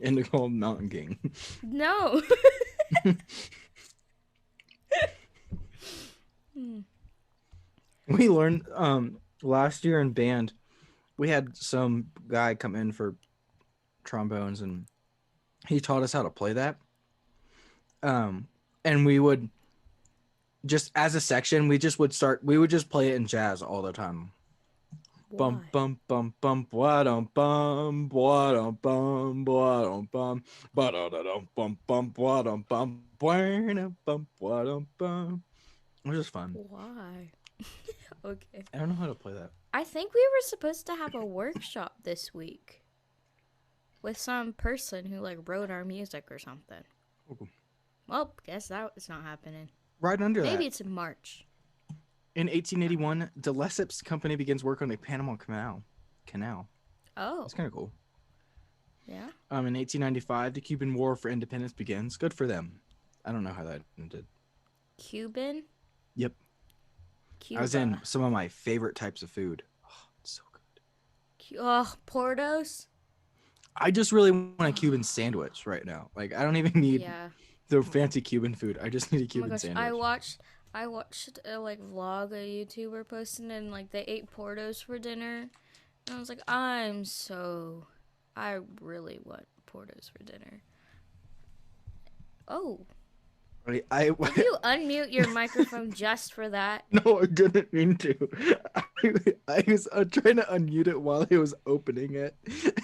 S2: Indigo Mountain King.
S1: No.
S2: We learned last year in band, we had some guy come in for trombones and he taught us how to play that. And we would just as a section, we would just play it in jazz all the time. Bum bum bum bum bum bum bum bum bum bum bum bum bum bum. It was just fun.
S1: Why? Okay.
S2: I don't know how to play that.
S1: I think we were supposed to have a workshop this week with some person who like wrote our music or something.
S2: Ooh.
S1: Well, guess that was not happening.
S2: Right under that.
S1: Maybe it's in March.
S2: In 1881, de Lesseps Company begins work on the Panama Canal.
S1: Oh.
S2: That's kind of cool.
S1: Yeah.
S2: In 1895, the Cuban War for Independence begins. Good for them. I don't know how that ended.
S1: Cuban?
S2: Yep.
S1: Cuba.
S2: I was in some of my favorite types of food. Oh, it's so good.
S1: Portos?
S2: I just really want a Cuban sandwich right now. Like, I don't even need the fancy Cuban food. I just need a Cuban sandwich.
S1: I watched a like vlog a YouTuber posted and like they ate Portos for dinner. And I was like, I really want Portos for dinner. Oh.
S2: Did
S1: you unmute your microphone just for that?
S2: No, I didn't mean to. I was trying to unmute it while I was opening it.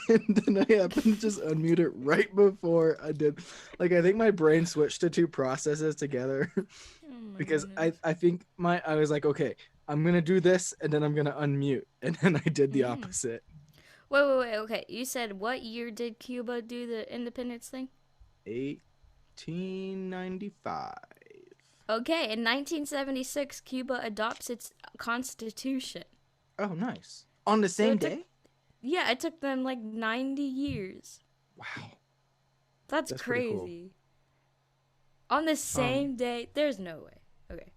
S2: And then I happened to just unmute it right before I did. Like, I think my brain switched to two processes together. Because I think I was like, okay, I'm going to do this and then I'm going to unmute. And then I did the opposite.
S1: Wait. Okay. You said what year did Cuba do the independence thing?
S2: 1895.
S1: Okay, in 1976, Cuba adopts its constitution.
S2: Oh, nice. On the same day?
S1: Yeah, it took them like 90 years.
S2: Wow.
S1: That's crazy. Cool. On the same day? There's no way. Okay.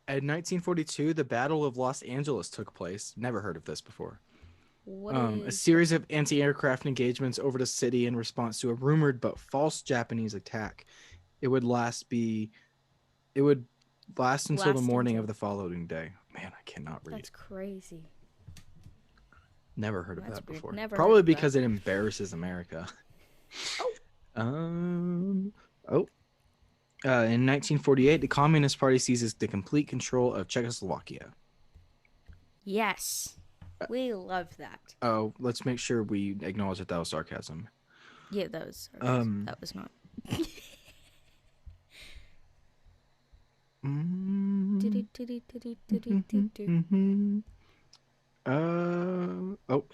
S2: In 1942, the Battle of Los Angeles took place. Never heard of this before. A series of anti-aircraft engagements over the city in response to a rumored but false Japanese attack. It would last until the morning of the following day. Man, I cannot read.
S1: That's crazy.
S2: Never heard of that before.
S1: Never
S2: Probably because it embarrasses America. In 1948, the Communist Party seizes the complete control of Czechoslovakia.
S1: Yes. We love that.
S2: Oh, let's make sure we acknowledge that was sarcasm.
S1: Yeah, that was sarcasm. That was not.
S2: In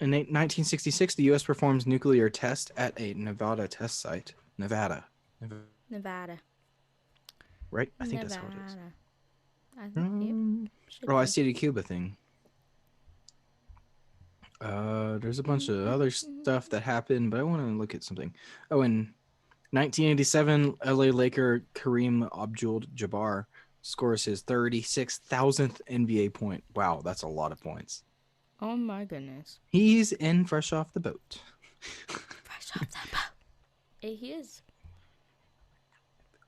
S2: 1966, the U.S. performs nuclear test at a Nevada test site. Nevada. Right? I think that's how it is. I see the Cuba thing. There's a bunch of other stuff that happened, but I want to look at something. Oh, in 1987, LA Laker Kareem Abdul-Jabbar scores his 36,000th NBA point. Wow, that's a lot of points.
S1: Oh my goodness.
S2: He's in fresh off the boat.
S1: Fresh off the boat. He is.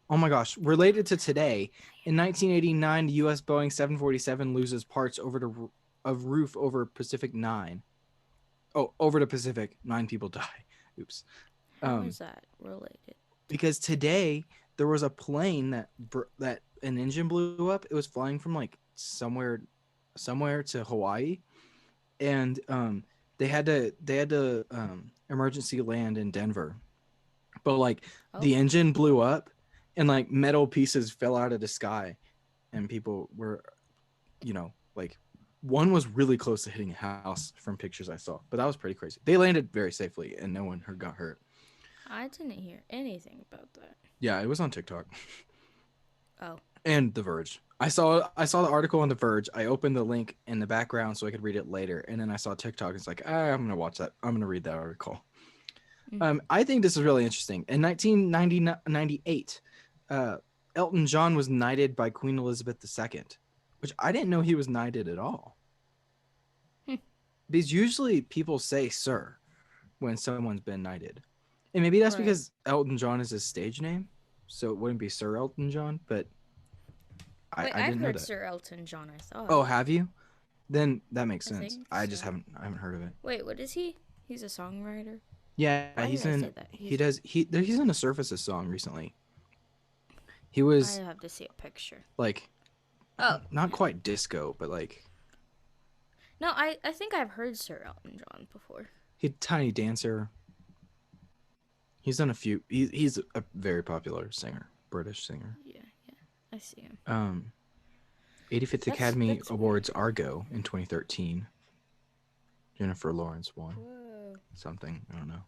S2: Oh my gosh. Related to today, in 1989, the U.S. Boeing 747 loses parts of roof over Pacific 9. Oh, over the Pacific, 9 people die. Oops.
S1: How is that related?
S2: Because today there was a plane that an engine blew up. It was flying from like somewhere to Hawaii, and they had to emergency land in Denver, but like the engine blew up, and like metal pieces fell out of the sky, and people were, like. One was really close to hitting a house from pictures I saw, but that was pretty crazy. They landed very safely and no one got hurt.
S1: I didn't hear anything about that.
S2: Yeah, it was on TikTok.
S1: Oh.
S2: And The Verge. I saw the article on The Verge. I opened the link in the background so I could read it later, and then I saw TikTok. It's like, I'm gonna watch that. I'm gonna read that article. Mm-hmm. I think this is really interesting. In 1998, Elton John was knighted by Queen Elizabeth II. Which I didn't know he was knighted at all. Because usually people say sir when someone's been knighted. And maybe that's
S1: Right.
S2: because Elton John is his stage name. So it wouldn't be Sir Elton John, but
S1: Wait,
S2: I
S1: I've
S2: didn't know
S1: heard
S2: that.
S1: Sir Elton John, I thought.
S2: Oh, have you? Then that makes
S1: I
S2: sense.
S1: think
S2: I just
S1: so.
S2: I haven't heard of it.
S1: Wait, what is he? He's a songwriter?
S2: Yeah,
S1: Why
S2: he's
S1: did I
S2: in
S1: say that?
S2: he's in a Surfaces song recently. He
S1: I
S2: was
S1: have to see a picture.
S2: like
S1: Oh.
S2: not quite disco, but like
S1: No, I think I've heard Sir Elton John before.
S2: he Tiny Dancer. He's done a few. He's a very popular singer, British singer.
S1: Yeah, I see him.
S2: 85th Academy
S1: That's
S2: Awards Argo in 2013. Jennifer Lawrence won.
S1: Whoa.
S2: Something, I don't know.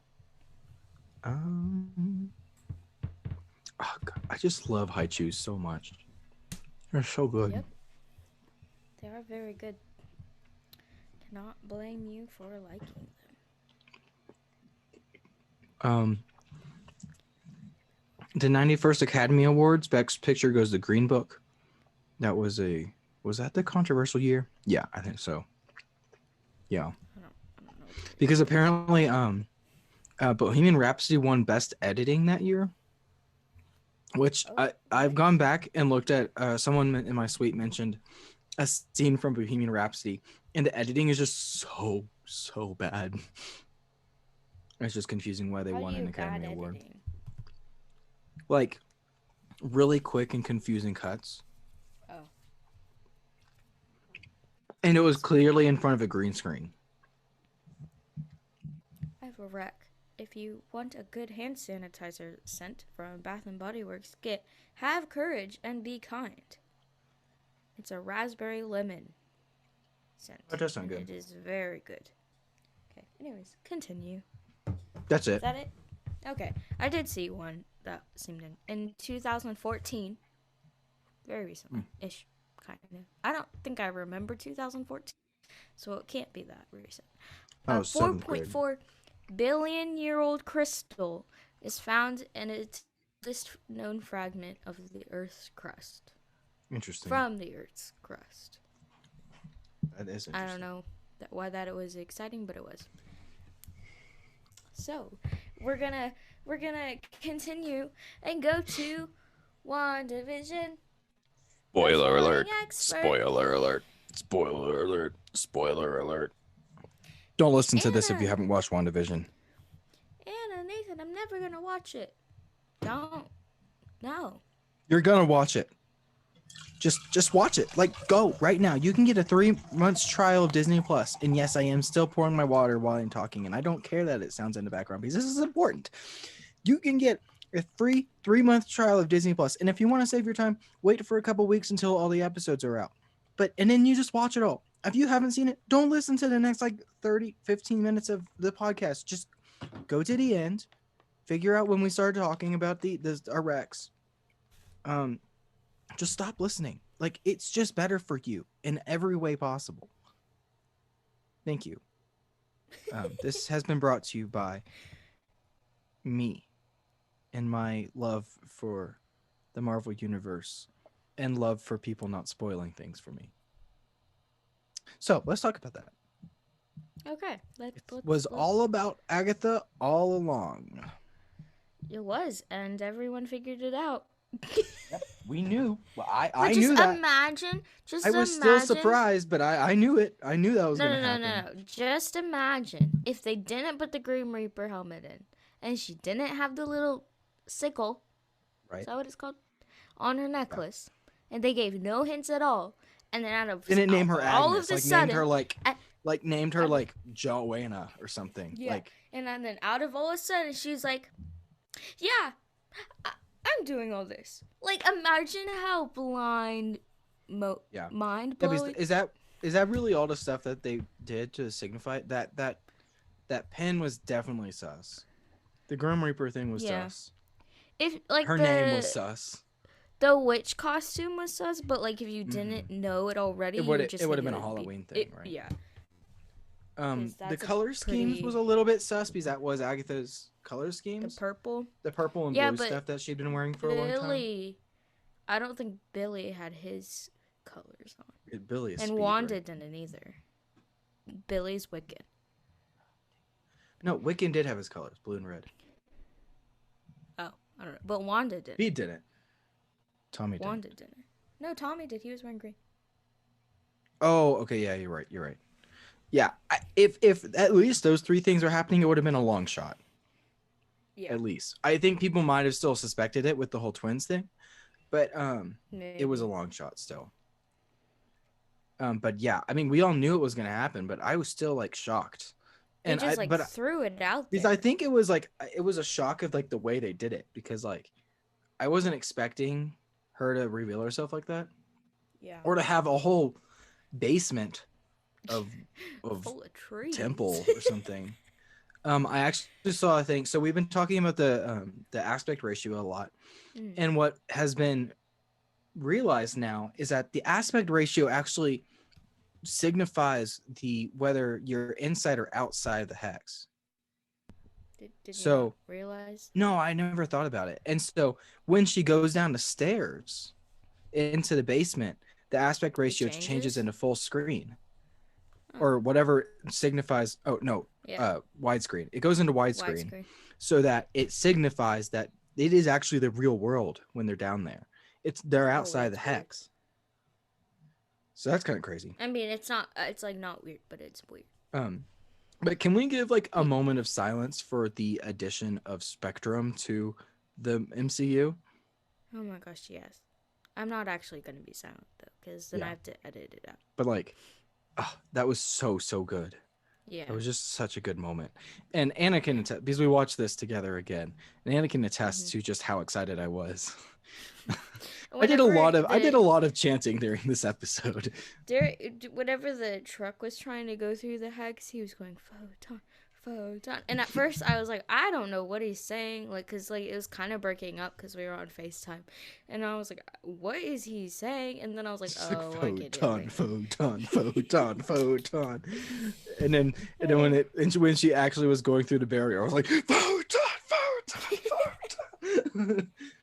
S2: Oh God, I just love Haichus so much. They're so good.
S1: Yep. They are very good. Cannot blame you for liking them.
S2: The 91st Academy Awards, Best Picture goes to Green Book. That was that the controversial year? Yeah, I think so. Yeah.
S1: I don't know.
S2: Because apparently Bohemian Rhapsody won Best Editing that year. Which I've gone back and looked at, someone in my suite mentioned a scene from Bohemian Rhapsody, and the editing is just so bad. It's just confusing why they won an Academy Award.
S1: Editing?
S2: Like, really quick and confusing cuts.
S1: Oh.
S2: And it was clearly in front of a green screen.
S1: I have a rec. If you want a good hand sanitizer scent from Bath & Body Works, get Have Courage and Be Kind. It's a raspberry lemon scent.
S2: That does sound good.
S1: It is very good. Okay, anyways, continue.
S2: That's it.
S1: Is that it? Okay, I did see one that seemed in 2014. Very recently-ish, kind of. I don't think I remember 2014, so it can't be that recent.
S2: Oh,
S1: 4.4 billion-year-old crystal is found in its oldest known fragment of the Earth's crust.
S2: Interesting.
S1: From the Earth's crust.
S2: That is interesting.
S1: I don't know why that was exciting, but it was. So, we're gonna continue and go to Wanda Vision.
S3: Spoiler alert.
S1: Expert.
S3: Spoiler alert. Spoiler alert. Spoiler alert.
S2: Don't listen to this if you haven't watched WandaVision.
S1: Anna, Nathan, I'm never gonna watch it. Don't. No.
S2: You're gonna watch it. Just watch it. Like, go right now. You can get a 3 months trial of Disney Plus. And yes, I am still pouring my water while I'm talking, and I don't care that it sounds in the background because this is important. You can get a free 3-month trial of Disney Plus, and if you want to save your time, wait for a couple weeks until all the episodes are out. And then you just watch it all. If you haven't seen it, don't listen to the next 15 minutes of the podcast. Just go to the end, figure out when we start talking about our Rex. Just stop listening. It's just better for you in every way possible. Thank you. This has been brought to you by me and my love for the Marvel Universe and love for people not spoiling things for me. So let's talk about that.
S1: Okay.
S2: It was all about Agatha all along.
S1: It was, and everyone figured it out.
S2: Yep, we knew. Well, I knew that.
S1: Just
S2: I was still surprised, but I knew it. I knew that was going to happen.
S1: No. Just imagine if they didn't put the Grim Reaper helmet in, and she didn't have the little sickle.
S2: Right.
S1: Is that what it's called? On her necklace, and they gave no hints at all. And then
S2: didn't name her
S1: all
S2: Agnes.
S1: of a sudden,
S2: named her Joanna or something.
S1: Yeah. And then out of all of a sudden, she's like, "Yeah, I'm doing all this." Imagine how mind blowing.
S2: Yeah, is that really all the stuff that they did to signify that pen was definitely sus. The Grim Reaper thing was sus.
S1: If
S2: her name was sus.
S1: The witch costume was sus, but if you didn't know it already,
S2: it would have been a Halloween thing, right?
S1: Yeah.
S2: The color schemes was a little bit sus because that was Agatha's color schemes.
S1: The purple
S2: and blue stuff that she'd been wearing for a long time.
S1: I don't think Billy had his colors on.
S2: Billy is
S1: and
S2: Speed,
S1: Wanda
S2: right?
S1: didn't either. Billy's Wiccan.
S2: No, Wiccan did have his colors, blue and red.
S1: Oh, I don't know. But Wanda didn't.
S2: He didn't. Tommy did.
S1: Wanda didn't. No, Tommy did. He was wearing green.
S2: Oh, okay. Yeah, you're right. You're right. Yeah. If at least those three things are happening, it would have been a long shot.
S1: Yeah.
S2: At least. I think people might have still suspected it with the whole twins thing. But it was a long shot still. But yeah, I mean, we all knew it was going to happen, but I was still like shocked.
S1: And just threw it out there.
S2: Because I think it was a shock of like the way they did it, because like I wasn't expecting her to reveal herself like that.
S1: Yeah.
S2: Or to have a whole basement of
S1: full of trees.
S2: Temple or something. I actually saw a thing. So we've been talking about the aspect ratio a lot. And what has been realized now is that the aspect ratio actually signifies whether you're inside or outside of the hex.
S1: Did you not realize?
S2: No, I never thought about it. And so when she goes down the stairs into the basement, the aspect ratio changes into full screen. Or whatever signifies widescreen. It goes into widescreen so that it signifies that it is actually the real world when they're down there. They're outside the hex. So that's kind of crazy.
S1: I mean, it's not weird, but it's weird.
S2: But can we give like a moment of silence for the addition of Spectrum to the MCU?
S1: Oh my gosh, yes. I'm not actually going to be silent though, because then I have to edit it out.
S2: But like, that was so good.
S1: Yeah.
S2: It was just such a good moment. And Anna can attest, because we watched this together again, and Anna can attest to just how excited I was. I did a lot of chanting during this episode.
S1: Whenever the truck was trying to go through the hex, he was going photon. And at first I was like, I don't know what he's saying, like, because like it was kind of breaking up because we were on FaceTime, and I was like, what is he saying? And then I was like, I get it. Photon.
S2: And then when she actually was going through the barrier, I was like, photon.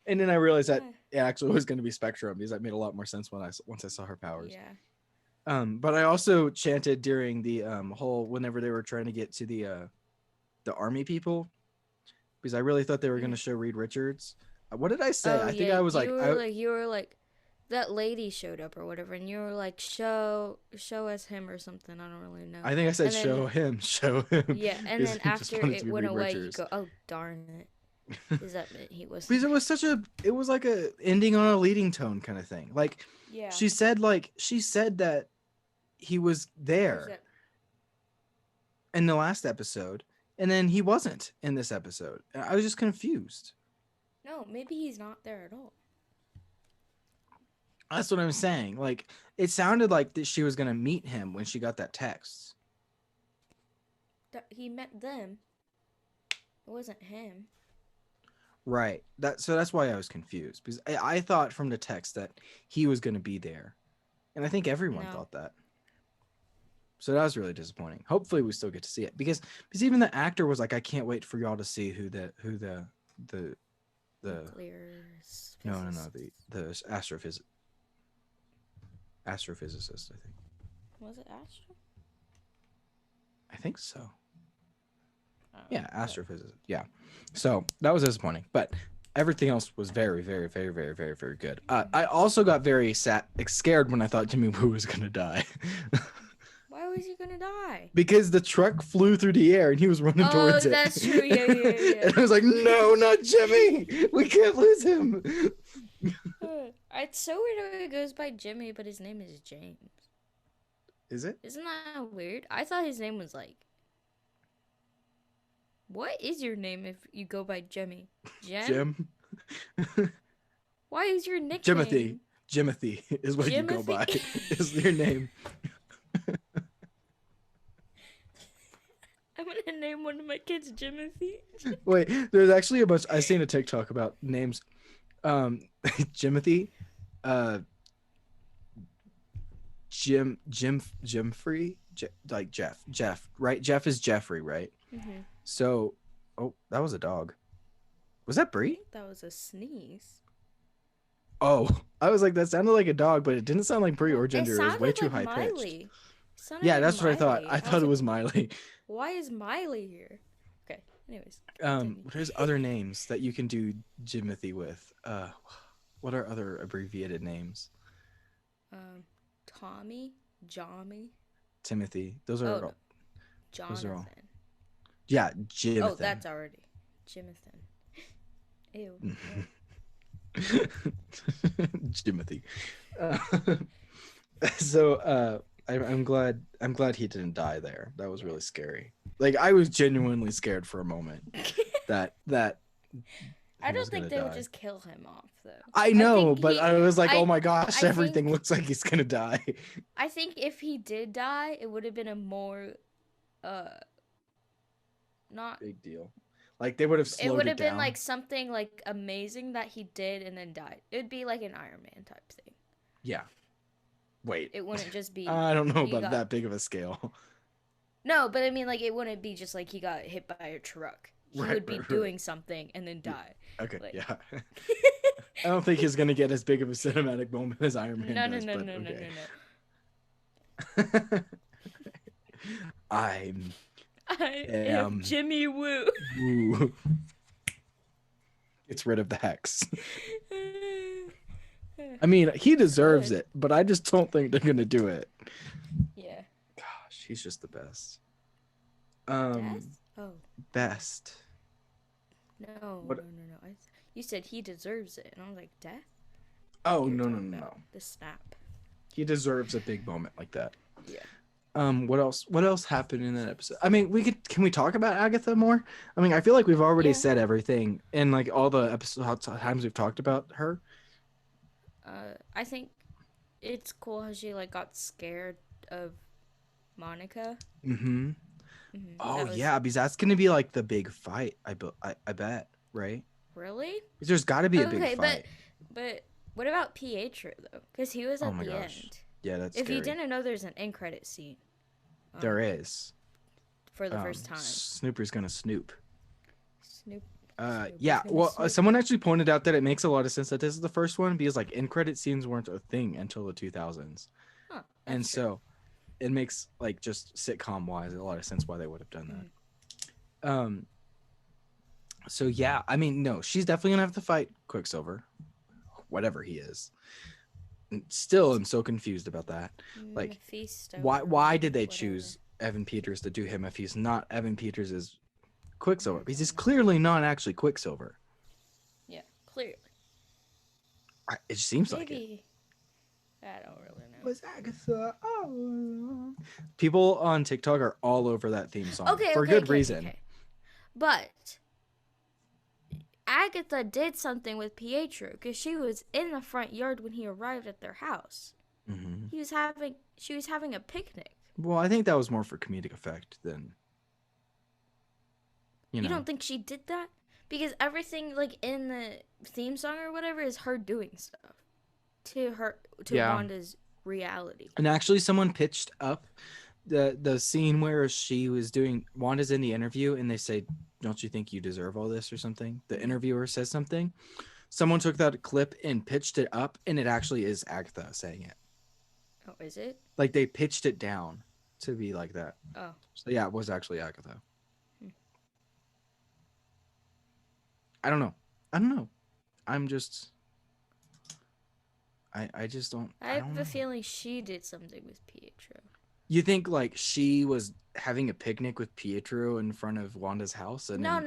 S2: And then I realized that it actually was going to be Spectrum, because that made a lot more sense once I saw her powers.
S1: Yeah.
S2: But I also chanted during the whenever they were trying to get to the army people, because I really thought they were going to show Reed Richards. What did I say? I think I was like,
S1: you were like, that lady showed up or whatever, and you were like, show us him or something. I don't really know.
S2: I think I said, show him.
S1: Yeah, and then after it went away, you go, oh darn it. Is that he was?
S2: Because it was like a ending on a leading tone kind of thing. Like,
S1: yeah,
S2: she said that he was there in the last episode, and then he wasn't in this episode. I was just confused.
S1: No, maybe he's not there at all.
S2: That's what I'm saying. Like, it sounded like that she was gonna meet him when she got that text.
S1: He met them. It wasn't him.
S2: Right. So that's why I was confused, because I thought from the text that he was going to be there, and I think everyone thought that. So that was really disappointing. Hopefully we still get to see it, because even the actor was like, I can't wait for y'all to see who the the astrophysicist, I think.
S1: Was it Astro?
S2: I think so. Yeah, astrophysicist. Yeah. So that was disappointing, but everything else was very, very, very, very, very, very good. I also got very scared when I thought Jimmy Woo was gonna die.
S1: Why was he gonna die?
S2: Because the truck flew through the air and he was running towards it.
S1: Oh, that's true. Yeah.
S2: And I was like, no, not Jimmy. We can't lose him.
S1: It's so weird how he goes by Jimmy, but his name is James.
S2: Is it?
S1: Isn't that weird? I thought his name was like... What is your name if you go by Jimmy?
S2: Jim?
S1: Why is your nickname?
S2: Jimothy is what you go by. Is your name.
S1: I'm gonna name one of my kids Jimothy.
S2: Wait, there's actually a bunch. I seen a TikTok about names. Jimothy, Jimfrey, like Jeff, right? Jeff is Jeffrey, right?
S1: Mm-hmm.
S2: So, that was a dog. Was that Brie?
S1: That was a sneeze.
S2: Oh, I was like, that sounded like a dog, but it didn't sound like Brie or Gender. It was way too high pitched.
S1: It It's not
S2: Yeah,
S1: even
S2: that's what I thought.
S1: Miley.
S2: I thought it was Miley.
S1: Why is Miley here? Okay. Anyways.
S2: There's other names that you can do Jimothy with. What are other abbreviated names?
S1: Tommy, Jommy.
S2: Timothy. Those are all.
S1: Jonathan.
S2: Those are all. Yeah, Jimothy.
S1: Oh, that's already Jimothan. Ew.
S2: Jimothy. So I'm glad he didn't die there. That was really scary. Like I was genuinely scared for a moment that
S1: I don't think they would just kill him off though.
S2: I know, but I was like, oh my gosh, everything looks like he's gonna die.
S1: I think if he did die, it would have been a more not
S2: big deal. Like they would have slowed it down.
S1: It would have been like something like amazing that he did and then died. It would be like an Iron Man type thing.
S2: Yeah. Wait.
S1: It wouldn't just be
S2: I don't know about that big of a scale.
S1: No, but I mean like it wouldn't be just like he got hit by a truck. He would be doing something and then die.
S2: Okay, like, yeah. I don't think he's gonna get as big of a cinematic moment as Iron Man does.
S1: No.
S2: I
S1: am Jimmy Woo.
S2: Woo. Gets rid of the hex. I mean, he deserves it, but I just don't think they're gonna do it.
S1: Yeah.
S2: Gosh, he's just the best. Best.
S1: No. You said he deserves it, and I was like, death?
S2: Oh, no.
S1: The snap.
S2: He deserves a big moment like that.
S1: Yeah.
S2: What else happened in that episode? I mean, can we talk about Agatha more? I mean, I feel like we've already said everything in like all the times we've talked about her.
S1: I think it's cool how she like got scared of Monica.
S2: Mm-hmm. Oh yeah, because that's gonna be like the big fight. I bet, right?
S1: Really?
S2: There's got to be a big fight.
S1: But what about Pietro though? Because he was at the end.
S2: Yeah, that's.
S1: If you didn't know, there's an end credit scene.
S2: There is.
S1: For the first time.
S2: Snooper's gonna snoop.
S1: Snoop.
S2: Yeah. Well, someone actually pointed out that it makes a lot of sense that this is the first one because like end credit scenes weren't a thing until the 2000s.
S1: Huh,
S2: and so it makes like just sitcom wise a lot of sense why they would have done that. So yeah, I mean, no, she's definitely gonna have to fight Quicksilver, whatever he is. Still, I'm so confused about that. Like,
S1: Mephisto,
S2: why did they choose Evan Peters to do him if he's not Evan Peters is Quicksilver? Because he's clearly not actually Quicksilver.
S1: Yeah, clearly.
S2: It just seems like it.
S1: I don't really know.
S2: Was Agatha? Oh. People on TikTok are all over that theme song for good reason.
S1: Okay. But Agatha did something with Pietro because she was in the front yard when he arrived at their house.
S2: Mm-hmm.
S1: She was having a picnic.
S2: Well, I think that was more for comedic effect than. You
S1: don't think she did that? Because everything like in the theme song or whatever is her doing stuff to Wanda's reality.
S2: And actually, someone pitched up the scene where she was doing Wanda's in the interview, and they say, "Don't you think you deserve all this?" or something. The interviewer says something. Someone took that clip and pitched it up, and it actually is Agatha saying it.
S1: Oh, is it? Like
S2: they pitched it down to be like that.
S1: Oh.
S2: So yeah, it was actually Agatha. I don't know. I'm just. I just don't.
S1: I have a feeling she did something with Pietro.
S2: You think like she was having a picnic with Pietro in front of Wanda's house and
S1: no.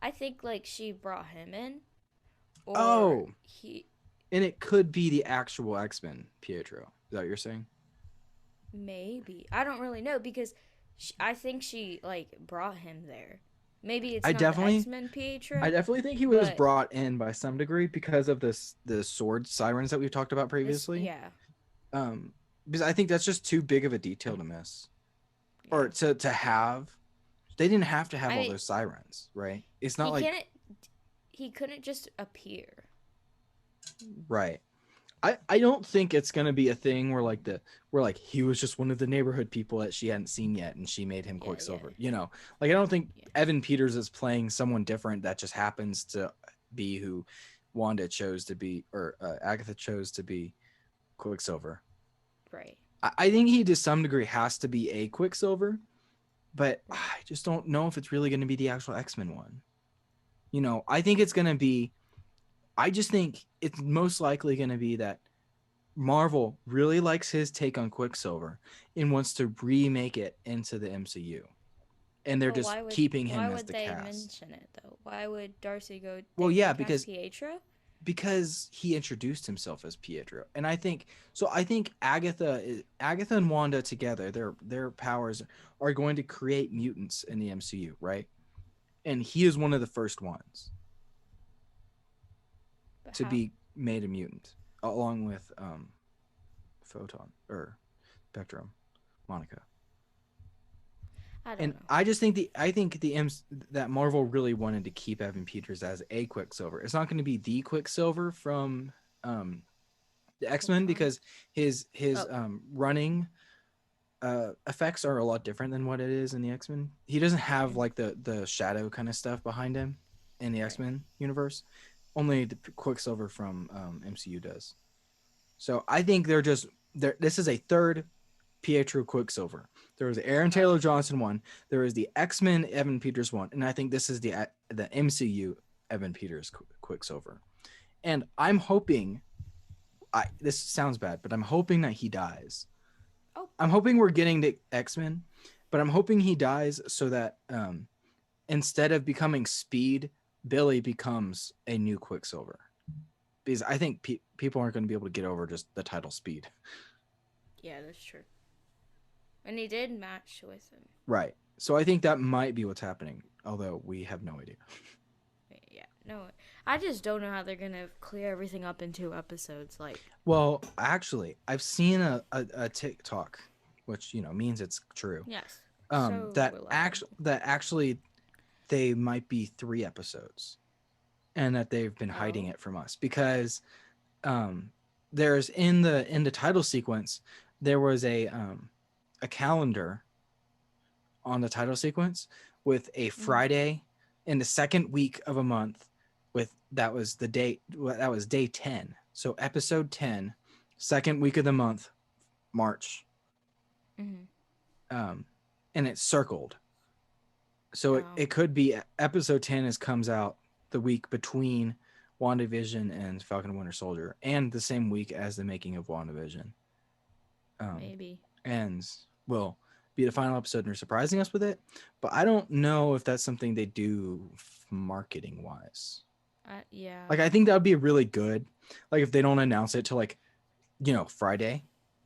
S1: I think like she brought him in. Or
S2: and it could be the actual X-Men Pietro. Is that what you're saying?
S1: Maybe. I don't really know because I think she like brought him there. Maybe it's not the X-Men Pietro.
S2: I definitely think he was brought in by some degree because of the sword sirens that we've talked about previously. Because I think that's just too big of a detail to miss. Yeah. Or to have. They didn't have to have all those sirens, right? It's not like
S1: he couldn't just appear.
S2: Right. I don't think it's gonna be a thing where he was just one of the neighborhood people that she hadn't seen yet and she made him Quicksilver. You know, like I don't think Evan Peters is playing someone different that just happens to be who Wanda chose to be or Agatha chose to be Quicksilver.
S1: Right.
S2: I think he to some degree has to be a Quicksilver, but I just don't know if it's really going to be the actual X-Men one. You know, I think it's going to be. I just think it's most likely going to be that Marvel really likes his take on Quicksilver and wants to remake it into the MCU. And they're just keeping him as the cast. Why would they
S1: mention it though? Why would Darcy go?
S2: Well, yeah, because
S1: Pietro.
S2: Because he introduced himself as Pietro, and I think so. I think Agatha and Wanda together, their powers are going to create mutants in the MCU, right? And he is one of the first ones to be made a mutant, along with Photon or Spectrum, Monica.
S1: I don't know.
S2: I just think that Marvel really wanted to keep Evan Peters as a Quicksilver. It's not going to be the Quicksilver from the X-Men because his running effects are a lot different than what it is in the X-Men. He doesn't have like the shadow kind of stuff behind him in the X-Men universe. Only the Quicksilver from MCU does. So I think this is a third Pietro Quicksilver. There was the Aaron Taylor Johnson one. There is the X-Men Evan Peters one, and I think this is the MCU Evan Peters Quicksilver. And I'm hoping, this sounds bad, but I'm hoping that he dies.
S1: Oh.
S2: I'm hoping we're getting the X-Men, but I'm hoping he dies so that instead of becoming Speed, Billy becomes a new Quicksilver. Because I think people aren't going to be able to get over just the title Speed.
S1: Yeah, that's true. And he did match with him.
S2: Right. So I think that might be what's happening, although we have no idea.
S1: Yeah, no. I just don't know how they're going to clear everything up in 2 episodes.
S2: Well, actually, I've seen a TikTok, which, means it's true.
S1: Yes.
S2: That actually they might be 3 episodes and that they've been hiding it from us because there's in the title sequence, there was a calendar on the title sequence with a Friday in the second week of a month that was day 10. So episode 10, second week of the month, March.
S1: Mm-hmm.
S2: And it's circled. So it could be episode 10 comes out the week between Wanda Vision and Falcon and Winter Soldier and the same week as the making of Wanda Vision.
S1: Maybe.
S2: And will be the final episode and they're surprising us with it. But I don't know if that's something they do marketing wise.
S1: Yeah.
S2: I think that would be really good. If they don't announce it till Friday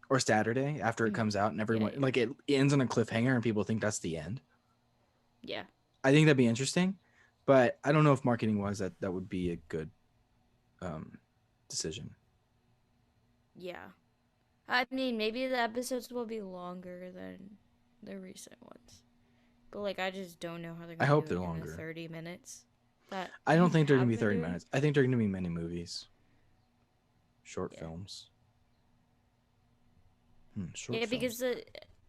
S2: or Saturday after it comes out and everyone it ends on a cliffhanger and people think that's the end.
S1: Yeah.
S2: I think that'd be interesting, but I don't know if marketing wise that would be a good decision.
S1: Yeah. I mean, maybe the episodes will be longer than the recent ones. But I just don't know how they're going to do it in longer. 30 minutes.
S2: I don't think they're going to be 30 minutes. I think they're going to be mini movies. Short films. Short films.
S1: Because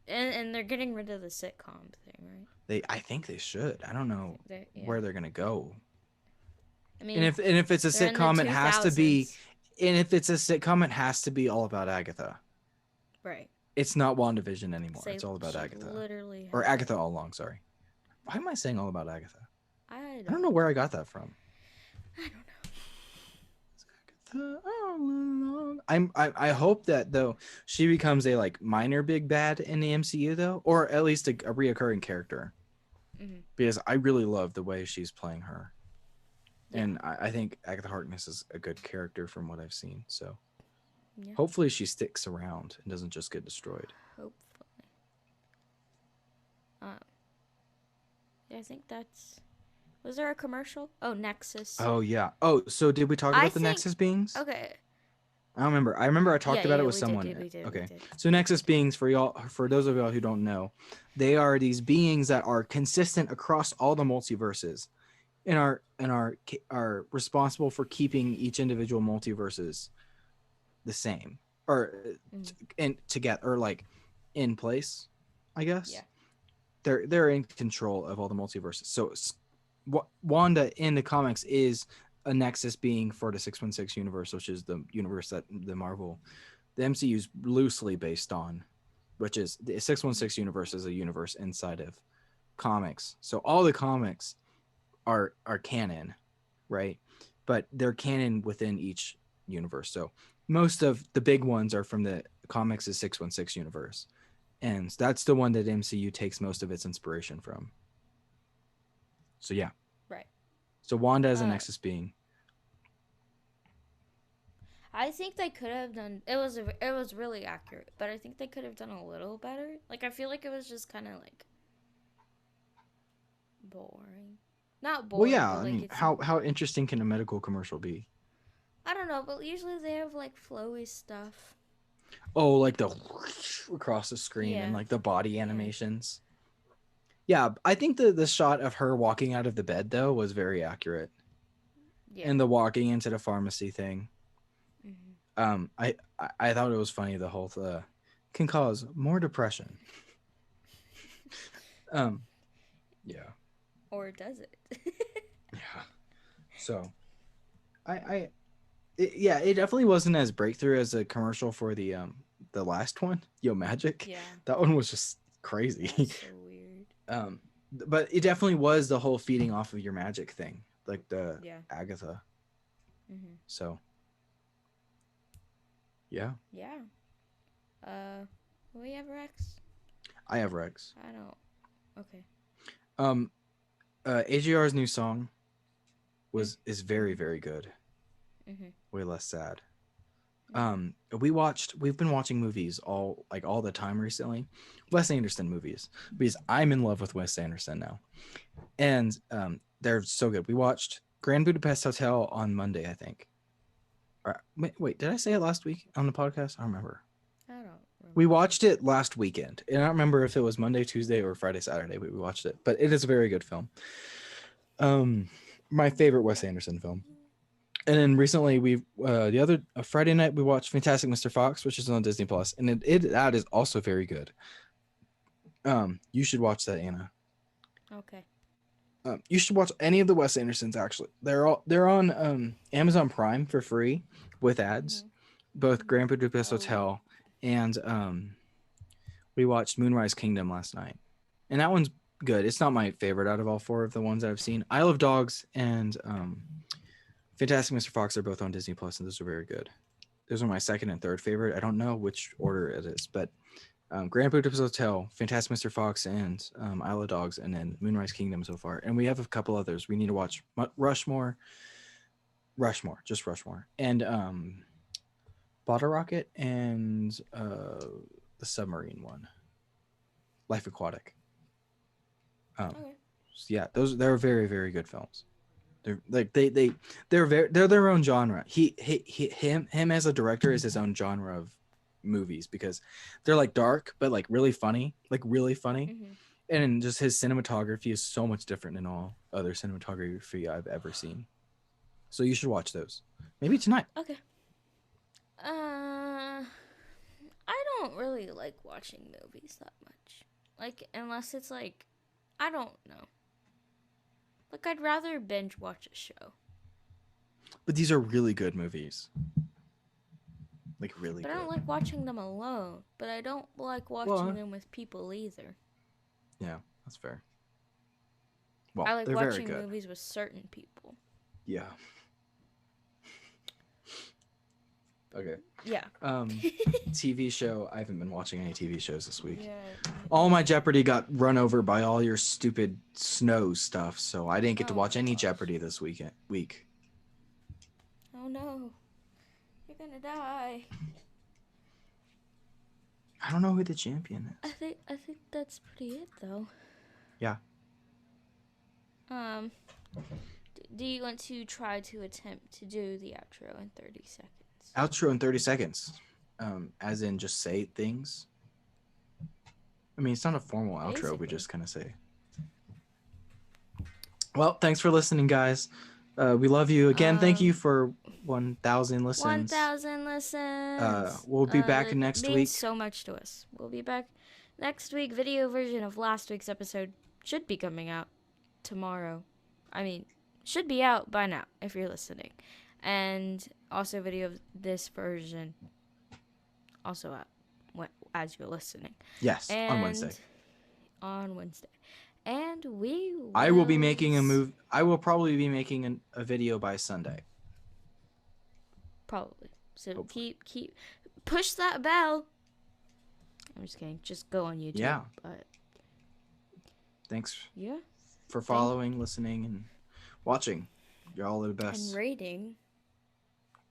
S1: and they're getting rid of the sitcom thing, right?
S2: I think they should. I don't know where they're going to go.
S1: I mean,
S2: and if it's a sitcom, it has to be. And if it's a sitcom, it has to be all about Agatha.
S1: Right.
S2: It's not WandaVision anymore. It's all about Agatha.
S1: Literally.
S2: Or Agatha all along. Sorry. Why am I saying all about Agatha?
S1: I
S2: don't know where I got that from.
S1: I don't know.
S2: Agatha all along. I hope that though she becomes a minor big bad in the MCU though, or at least a reoccurring character.
S1: Mm-hmm.
S2: Because I really love the way she's playing her. Yeah. And I think Agatha Harkness is a good character from what I've seen. So hopefully she sticks around and doesn't just get destroyed.
S1: Hopefully. I think that's... Was there a commercial? Oh, Nexus.
S2: Oh, yeah. Oh, so did we talk about the Nexus Beings?
S1: Okay.
S2: I don't remember. I remember I talked about it with someone.
S1: We did.
S2: So Nexus Beings, for those of y'all who don't know, they are these beings that are consistent across all the multiverses and are responsible for keeping each individual multiverses the same or together or in place, I guess.
S1: Yeah.
S2: They're in control of all the multiverses. So Wanda in the comics is a Nexus being for the 616 universe, which is the universe that the MCU is loosely based on which is the 616 universe is a universe inside of comics. So all the comics are canon, right? But they're canon within each universe. So most of the big ones are from the comics' 616 universe. And that's the one that MCU takes most of its inspiration from. So yeah.
S1: Right.
S2: So Wanda is a Nexus being.
S1: I think they could have done it was really accurate, but I think they could have done a little better. Like I feel like it was just kind of like boring. Not boring.
S2: Well, yeah,
S1: but,
S2: I
S1: like,
S2: mean, how interesting can a medical commercial be?
S1: I don't know, but usually they have like flowy stuff.
S2: Oh, like the whoosh across the screen and like the body animations. Yeah, I think the shot of her walking out of the bed though was very accurate. Yeah. And the walking into the pharmacy thing. Mm-hmm. I thought it was funny. The whole can cause more depression. Yeah.
S1: Or does it?
S2: Yeah. So, it definitely wasn't as breakthrough as a commercial for the last one, Yo Magic. Yeah. That one was just crazy.
S1: That's so weird.
S2: But it definitely was the whole feeding off of your magic thing, like the Agatha. Mm-hmm. So. Yeah.
S1: Yeah. We have Rex.
S2: I have Rex.
S1: I don't. Okay.
S2: AJR's new song is very, very good. Mm-hmm. Way less sad. We've been watching movies all the time recently, Wes Anderson movies, because I'm in love with Wes Anderson now, and they're so good. We watched Grand Budapest Hotel on Monday, I think. Wait, did I say it last week on the podcast? I don't remember.
S1: I don't remember.
S2: We watched it last weekend, and I don't remember if it was Monday, Tuesday, or Friday, Saturday. But we watched it, but it is a very good film. My favorite Wes Anderson film. And then recently, the other Friday night we watched Fantastic Mr. Fox, which is on Disney Plus, and that is also very good. You should watch that, Anna.
S1: Okay.
S2: You should watch any of the Wes Andersons. Actually, they're on Amazon Prime for free with ads. Mm-hmm. Both Grand Budapest Hotel and we watched Moonrise Kingdom last night, and that one's good. It's not my favorite out of all four of the ones that I've seen. Isle of Dogs and Fantastic Mr. Fox are both on Disney Plus, and those are very good. Those are my second and third favorite. I don't know which order it is, but Grand Budapest Hotel, Fantastic Mr. Fox, and Isle of Dogs, and then Moonrise Kingdom so far. And we have a couple others. We need to watch Rushmore, and Bottle Rocket, and the submarine one, Life Aquatic. Yeah, they're very, very good films. They're like they're their own genre. Him as a director is his own genre of movies, because they're like dark but like really funny, mm-hmm. And just his cinematography is so much different than all other cinematography I've ever seen. So you should watch those maybe tonight.
S1: Okay. I don't really like watching movies that much, like unless it's like, I don't know, like I'd rather binge watch a show.
S2: But these are really good movies. Like really
S1: but
S2: good.
S1: I don't like watching them alone, but I don't like watching them with people either.
S2: Yeah, that's fair. Well,
S1: I like watching movies with certain people.
S2: Yeah. Okay.
S1: Yeah.
S2: TV show. I haven't been watching any TV shows this week. Yeah. All my Jeopardy got run over by all your stupid snow stuff, so I didn't get to watch any Jeopardy this week.
S1: Oh no. You're gonna die.
S2: I don't know who the champion is.
S1: I think that's pretty it though.
S2: Yeah.
S1: Do you want to try to attempt to do the outro in 30 seconds?
S2: Outro in 30 seconds. As in just say things. I mean, it's not a formal outro. Basically. We just kind of say. Well, thanks for listening, guys. We love you. Again, thank you for 1,000 listens.
S1: 1,000 listens.
S2: We'll be back next week.
S1: Means so much to us. We'll be back next week. Video version of last week's episode should be coming out tomorrow. I mean, should be out by now if you're listening. And also video of this version also out as you're listening.
S2: Yes, on Wednesday.
S1: On Wednesday. And we will...
S2: I will be making a move. I will probably be making a video by Sunday.
S1: Probably. So
S2: Hopefully.
S1: keep push that bell. I'm just kidding. Just go on YouTube.
S2: Yeah.
S1: But
S2: Thanks
S1: yeah.
S2: for following, listening, and watching. You're all the best.
S1: And rating.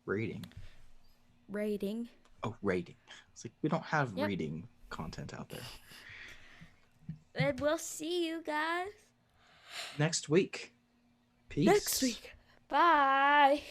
S2: Rating.
S1: Rating.
S2: Oh, rating. It's like we don't have reading content out there.
S1: And we'll see you guys
S2: next week. Peace.
S1: next week. Bye.